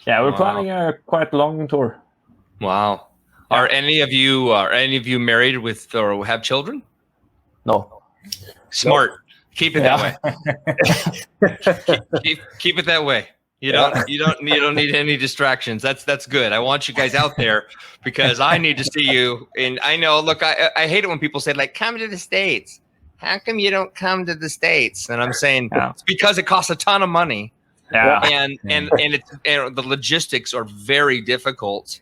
Yeah, we're planning a quite long tour. Wow. Are any of you married with or have children? No. Smart. No. Keep it that way. keep it that way. You don't need any distractions. That's good. I want you guys out there because I need to see you. And I know. Look, I hate it when people say like, "Come to the States." How come you don't come to the States? And I'm saying it's because it costs a ton of money. Yeah. And the logistics are very difficult.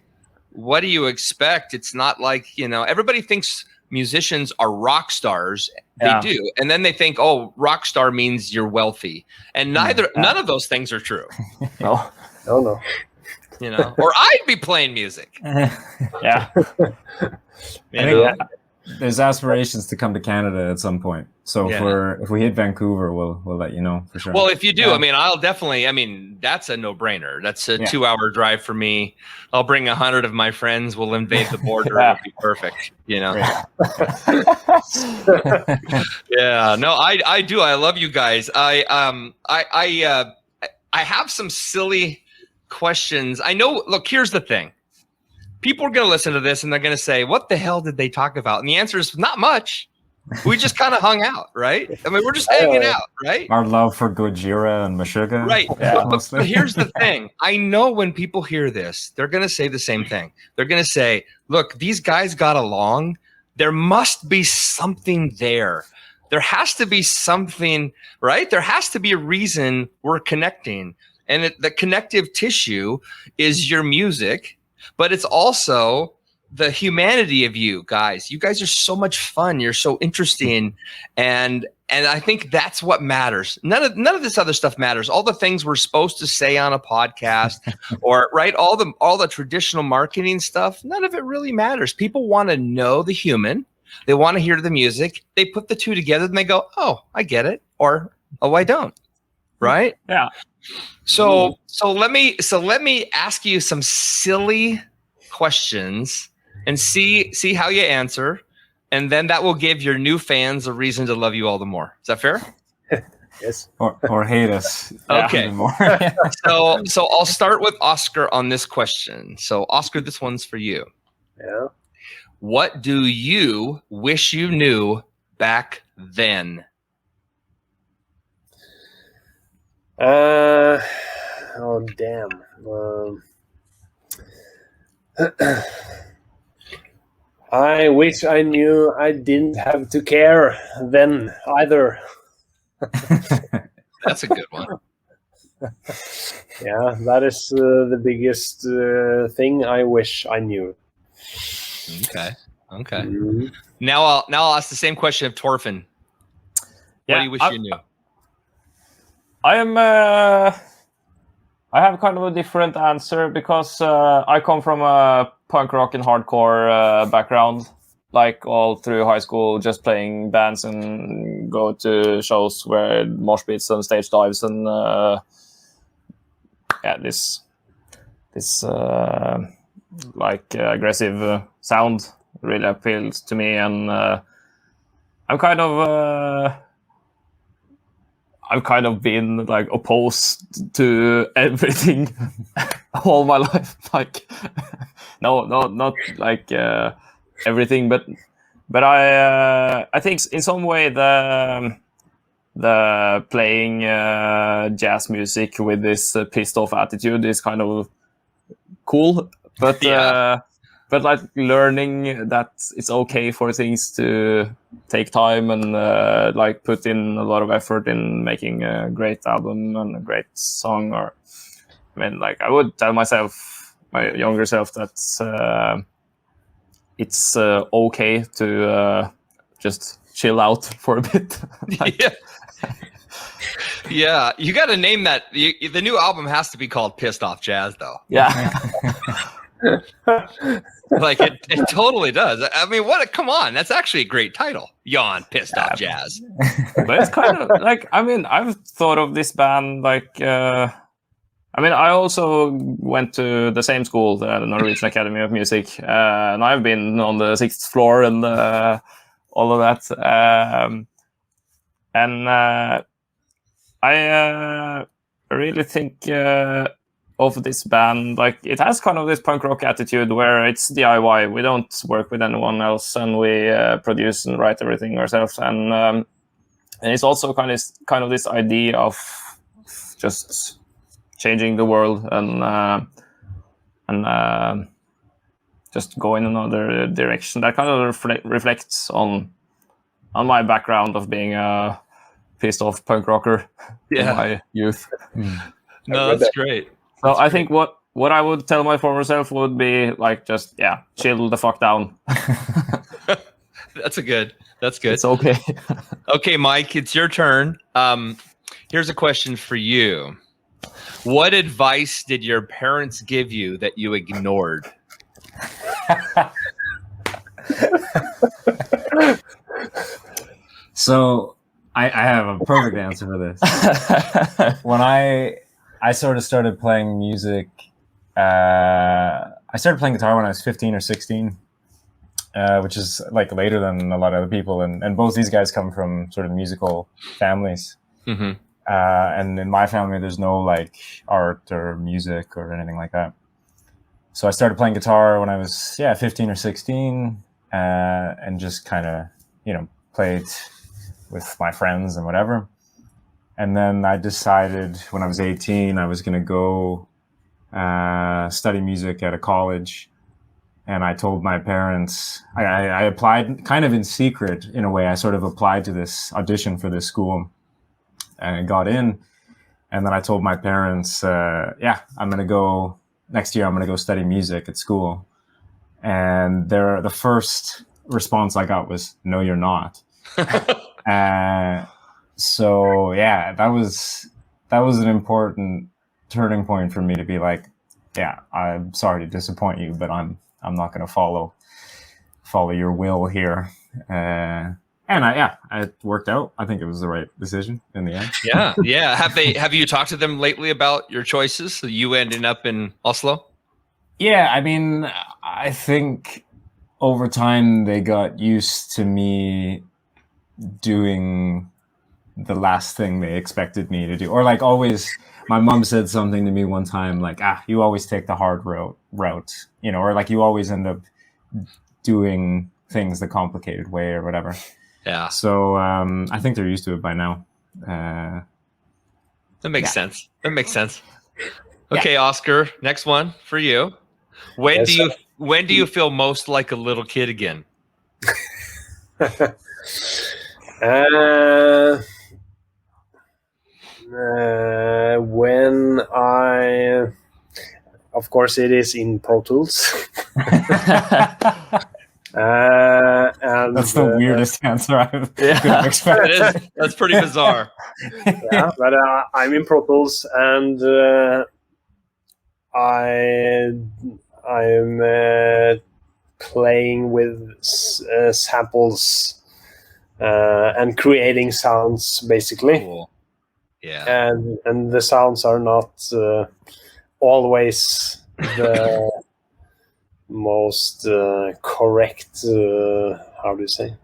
What do you expect? It's not like, everybody thinks musicians are rock stars. They do. And then they think, oh, rock star means you're wealthy. And none of those things are true. No. No. Or I'd be playing music. Yeah. There's aspirations to come to Canada at some point. So if we hit Vancouver, we'll let you know for sure. Well, if you do, I'll definitely. That's a no-brainer. That's a 2-hour drive for me. I'll bring 100 of my friends. We'll invade the border. It'll be perfect. Yeah. No, I do. I love you guys. I have some silly questions. I know. Look, here's the thing. People are going to listen to this and they're going to say, what the hell did they talk about? And the answer is not much. We just kind of hung out, right? We're just hanging out, right? Our love for Gojira and Meshuggah. Right. Yeah. But here's the thing. I know when people hear this, they're going to say the same thing. They're going to say, look, these guys got along. There must be something there. There has to be something, right? There has to be a reason we're connecting. And the connective tissue is your music. But it's also the humanity of you guys. You guys are so much fun. You're so interesting. And I think that's what matters. None of this other stuff matters. All the things we're supposed to say on a podcast or right, all the traditional marketing stuff, none of it really matters. People want to know the human. They want to hear the music. They put the two together and they go, oh, I get it. Or, oh, I don't. Right? Yeah. So let me ask you some silly questions and see how you answer, and then that will give your new fans a reason to love you all the more. Is that fair? Yes. Or hate us. Okay. Even more. So I'll start with Oscar on this question. So Oscar, this one's for you. Yeah. What do you wish you knew back then? Oh damn. I wish I knew I didn't have to care then either. That's a good one. Yeah, that is the biggest thing I wish I knew. Okay. Mm-hmm. Now I'll ask the same question of Torfinn. What do you wish you knew? I am. I have kind of a different answer because I come from a punk rock and hardcore background. Like all through high school, just playing bands and go to shows where mosh pits and stage dives and this like aggressive sound really appeals to me, and I've kind of been like opposed to everything all my life. Like not like everything, but I think in some way the playing jazz music with this pissed off attitude is kind of cool, but like learning that it's okay for things to take time and like put in a lot of effort in making a great album and a great song. Or I mean, like I would tell myself, my younger self, that it's okay to just chill out for a bit. Like, yeah, you got to name that. The new album has to be called Pissed Off Jazz, though. Yeah. Like it totally does. I mean, come on, that's actually a great title. Yawn, Pissed Off Jazz. But it's kind of like, I mean, I've thought of this band like, I mean, I also went to the same school, the Norwegian Academy of Music, and I've been on the 6th floor and all of that. And I really think of this band, like it has kind of this punk rock attitude where it's DIY. We don't work with anyone else, and we produce and write everything ourselves. And it's also kind of this idea of just changing the world and just go in another direction. That kind of reflects on my background of being a pissed off punk rocker in my youth. No, that's great. So I think what I would tell my former self would be like, just chill the fuck down. That's good. It's okay. Okay, Mike, it's your turn. Here's a question for you. What advice did your parents give you that you ignored? So I have a perfect answer for this. When I sort of started playing music, I started playing guitar when I was 15 or 16, which is like later than a lot of other people. And both these guys come from sort of musical families. Mm-hmm. And in my family, there's no like art or music or anything like that. So I started playing guitar when I was 15 or 16, and just kind of played with my friends and whatever. And then I decided when I was 18 I was going to go study music at a college. And I told my parents, I applied kind of in secret in a way. I sort of applied to this audition for this school and got in. And then I told my parents, I'm going to go next year. I'm going to go study music at school. And the first response I got was, "No, you're not." So that was an important turning point for me to be like, I'm sorry to disappoint you, but I'm not going to follow your will here. And it worked out. I think it was the right decision in the end. Yeah. Have you talked to them lately about your choices? So you ending up in Oslo? Yeah, I mean, I think over time they got used to me doing the last thing they expected me to do. Or like always, my mom said something to me one time like, you always take the hard route, or like you always end up doing things the complicated way or whatever. Yeah. So I think they're used to it by now. That makes sense. Okay, Oscar, next one for you. When do you feel most like a little kid again? When of course it is in Pro Tools. And That's the weirdest answer I've could have expected. That's pretty bizarre. Yeah, but I'm in Pro Tools, and I'm playing with samples and creating sounds, basically. Cool. Yeah. And the sounds are not always the most correct. How do you say?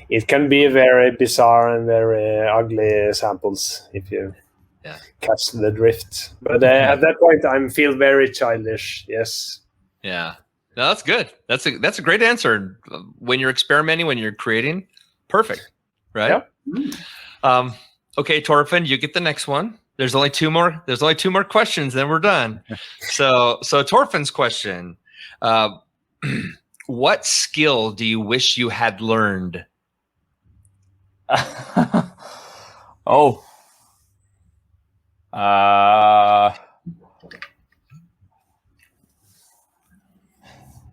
It can be very bizarre and very ugly samples if you catch the drift. But at that point, I feel very childish. Yes. Yeah. No, that's good. That's a great answer. When you're experimenting, when you're creating, perfect, right? Yep. Okay, Torfinn, you get the next one. There's only two more. There's only two more questions, then we're done. So Torfinn's question: what skill do you wish you had learned? Oh.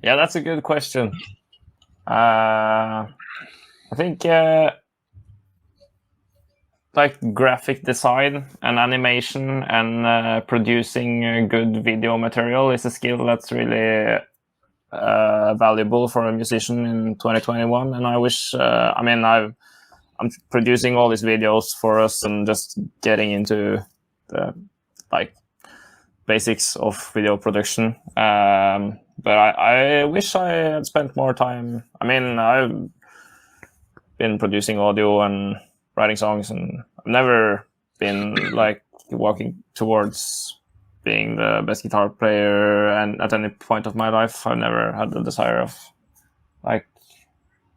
Yeah, that's a good question. I think like graphic design and animation and producing good video material is a skill that's really valuable for a musician in 2021. And I wish, I'm producing all these videos for us and just getting into the like basics of video production. But I wish I had spent more time. I mean, I've been producing audio and writing songs, and I've never been like walking towards being the best guitar player. And at any point of my life, I've never had the desire of like,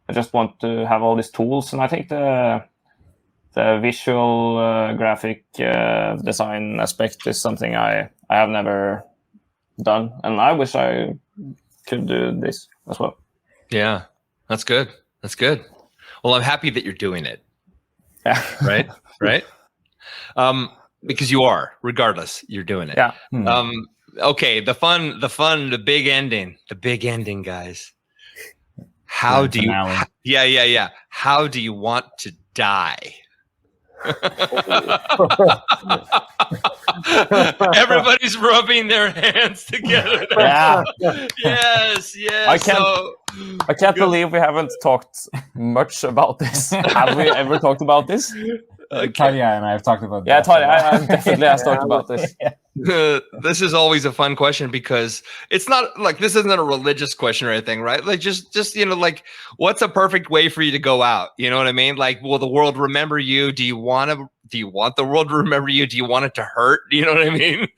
I just want to have all these tools. And I think the visual graphic design aspect is something I have never done, and I wish I could do this as well. Yeah, that's good. That's good. Well, I'm happy that you're doing it. Yeah. Right. Because you are, regardless, you're doing it. Yeah. Okay. The big ending, guys. How do you? Yeah. How do you want to die? Everybody's rubbing their hands together. Yeah. Yes. I can't believe we haven't talked much about this. Have we ever talked about this? Talia and I have talked about Yeah, that. Talia, I definitely have talked about this. This is always a fun question because it's not like this isn't a religious question or anything, right? Like just like what's a perfect way for you to go out? You know what I mean? Like, will the world remember you? Do you want the world to remember you? Do you want it to hurt? You know what I mean?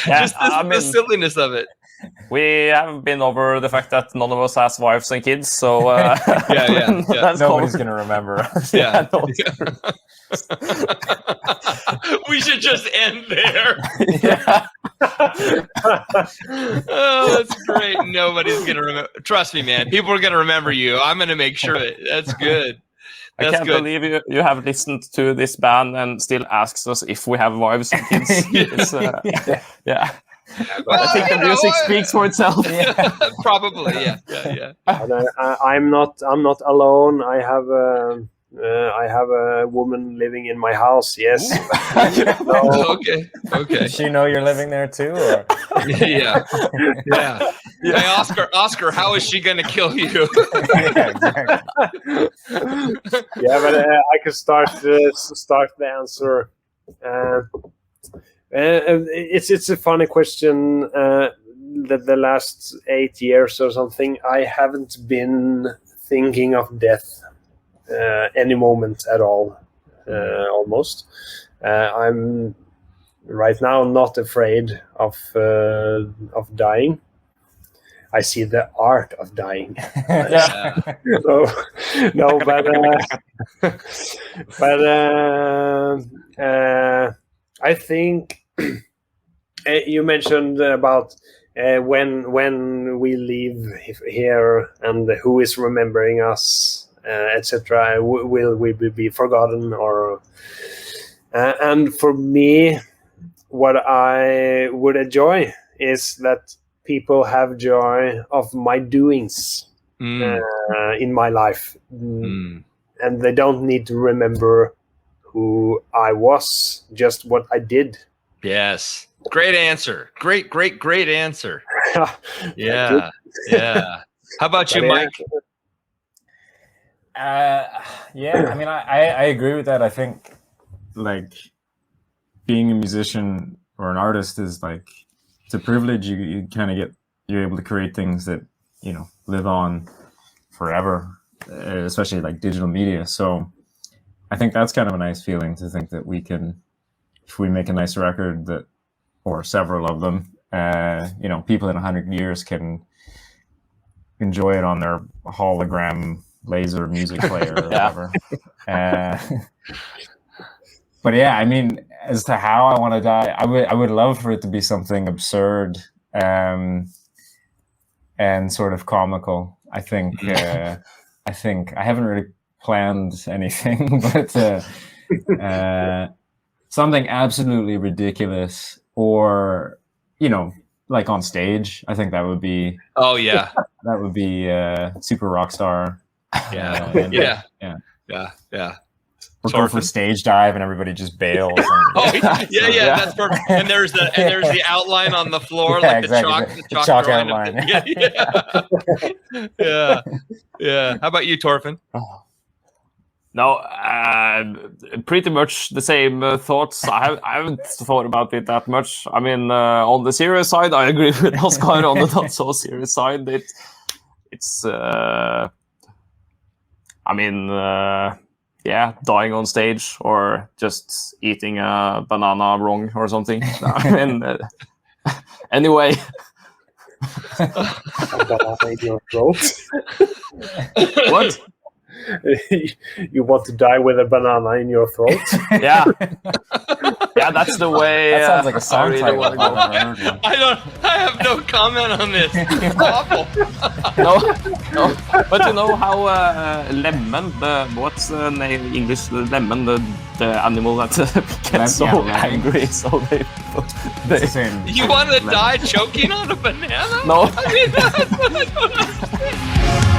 Yeah, just the silliness of it. We have been over the fact that none of us has wives and kids, so that's nobody's gonna remember us. Yeah. We should just end there. Yeah. Oh, that's great. Nobody's gonna remember. Trust me, man. People are gonna remember you. I'm gonna make sure that that's good. I can't believe you have listened to this band and still asks us if we have wives and kids. Yeah. Well, I think the music speaks for itself. Probably, yeah. And I'm not alone. I have a woman living in my house. Yes. No. Okay. Does she know you're living there too? Or? Yeah. Hey, Oscar, how is she gonna kill you? Yeah, exactly. Yeah, but I could start the answer. It's a funny question. That the last 8 years or something, I haven't been thinking of death any moment at all. Almost. I'm right now not afraid of dying. I see the art of dying. But I think you mentioned about when we leave here and who is remembering us, etc. Will we be forgotten or? And for me, what I would enjoy is that people have joy of my doings. in my life, and they don't need to remember who I was, just what I did. Yes. Great answer. Great answer. Yeah. How about you, Mike? Yeah, I mean, I agree with that. I think like being a musician or an artist is like, it's a privilege. You kind of you're able to create things that, you know, live on forever, especially like digital media. So I think that's kind of a nice feeling to think that we can, if we make a nice record that, or several of them, you know, people in 100 years can enjoy it on their hologram laser music player or whatever. But yeah, I mean, as to how I want to die, I would love for it to be something absurd and sort of comical. I think I haven't really planned anything, but something absolutely ridiculous, or, you know, like on stage. I think that would be. Oh yeah, that would be super Rockstar. Yeah. Or go for stage dive and everybody just bails. Yeah, that's perfect. And there's the outline on the floor, like exactly. the chalk outline. Yeah. How about you, Torfinn? No, pretty much the same thoughts. I haven't thought about it that much. I mean, on the serious side, I agree with Oscar. On the not so serious side, it's. I mean, dying on stage or just eating a banana wrong or something. I mean, anyway. A banana in your throat. What? You want to die with a banana in your throat? Yeah, that's the way. That sounds like a song title. I have no comment on this. It's awful. No, but you know how lemon, what's the name in English? The lemon, the animal that gets so angry, so they You want to die choking on a banana? No. I mean, that's what I don't understand.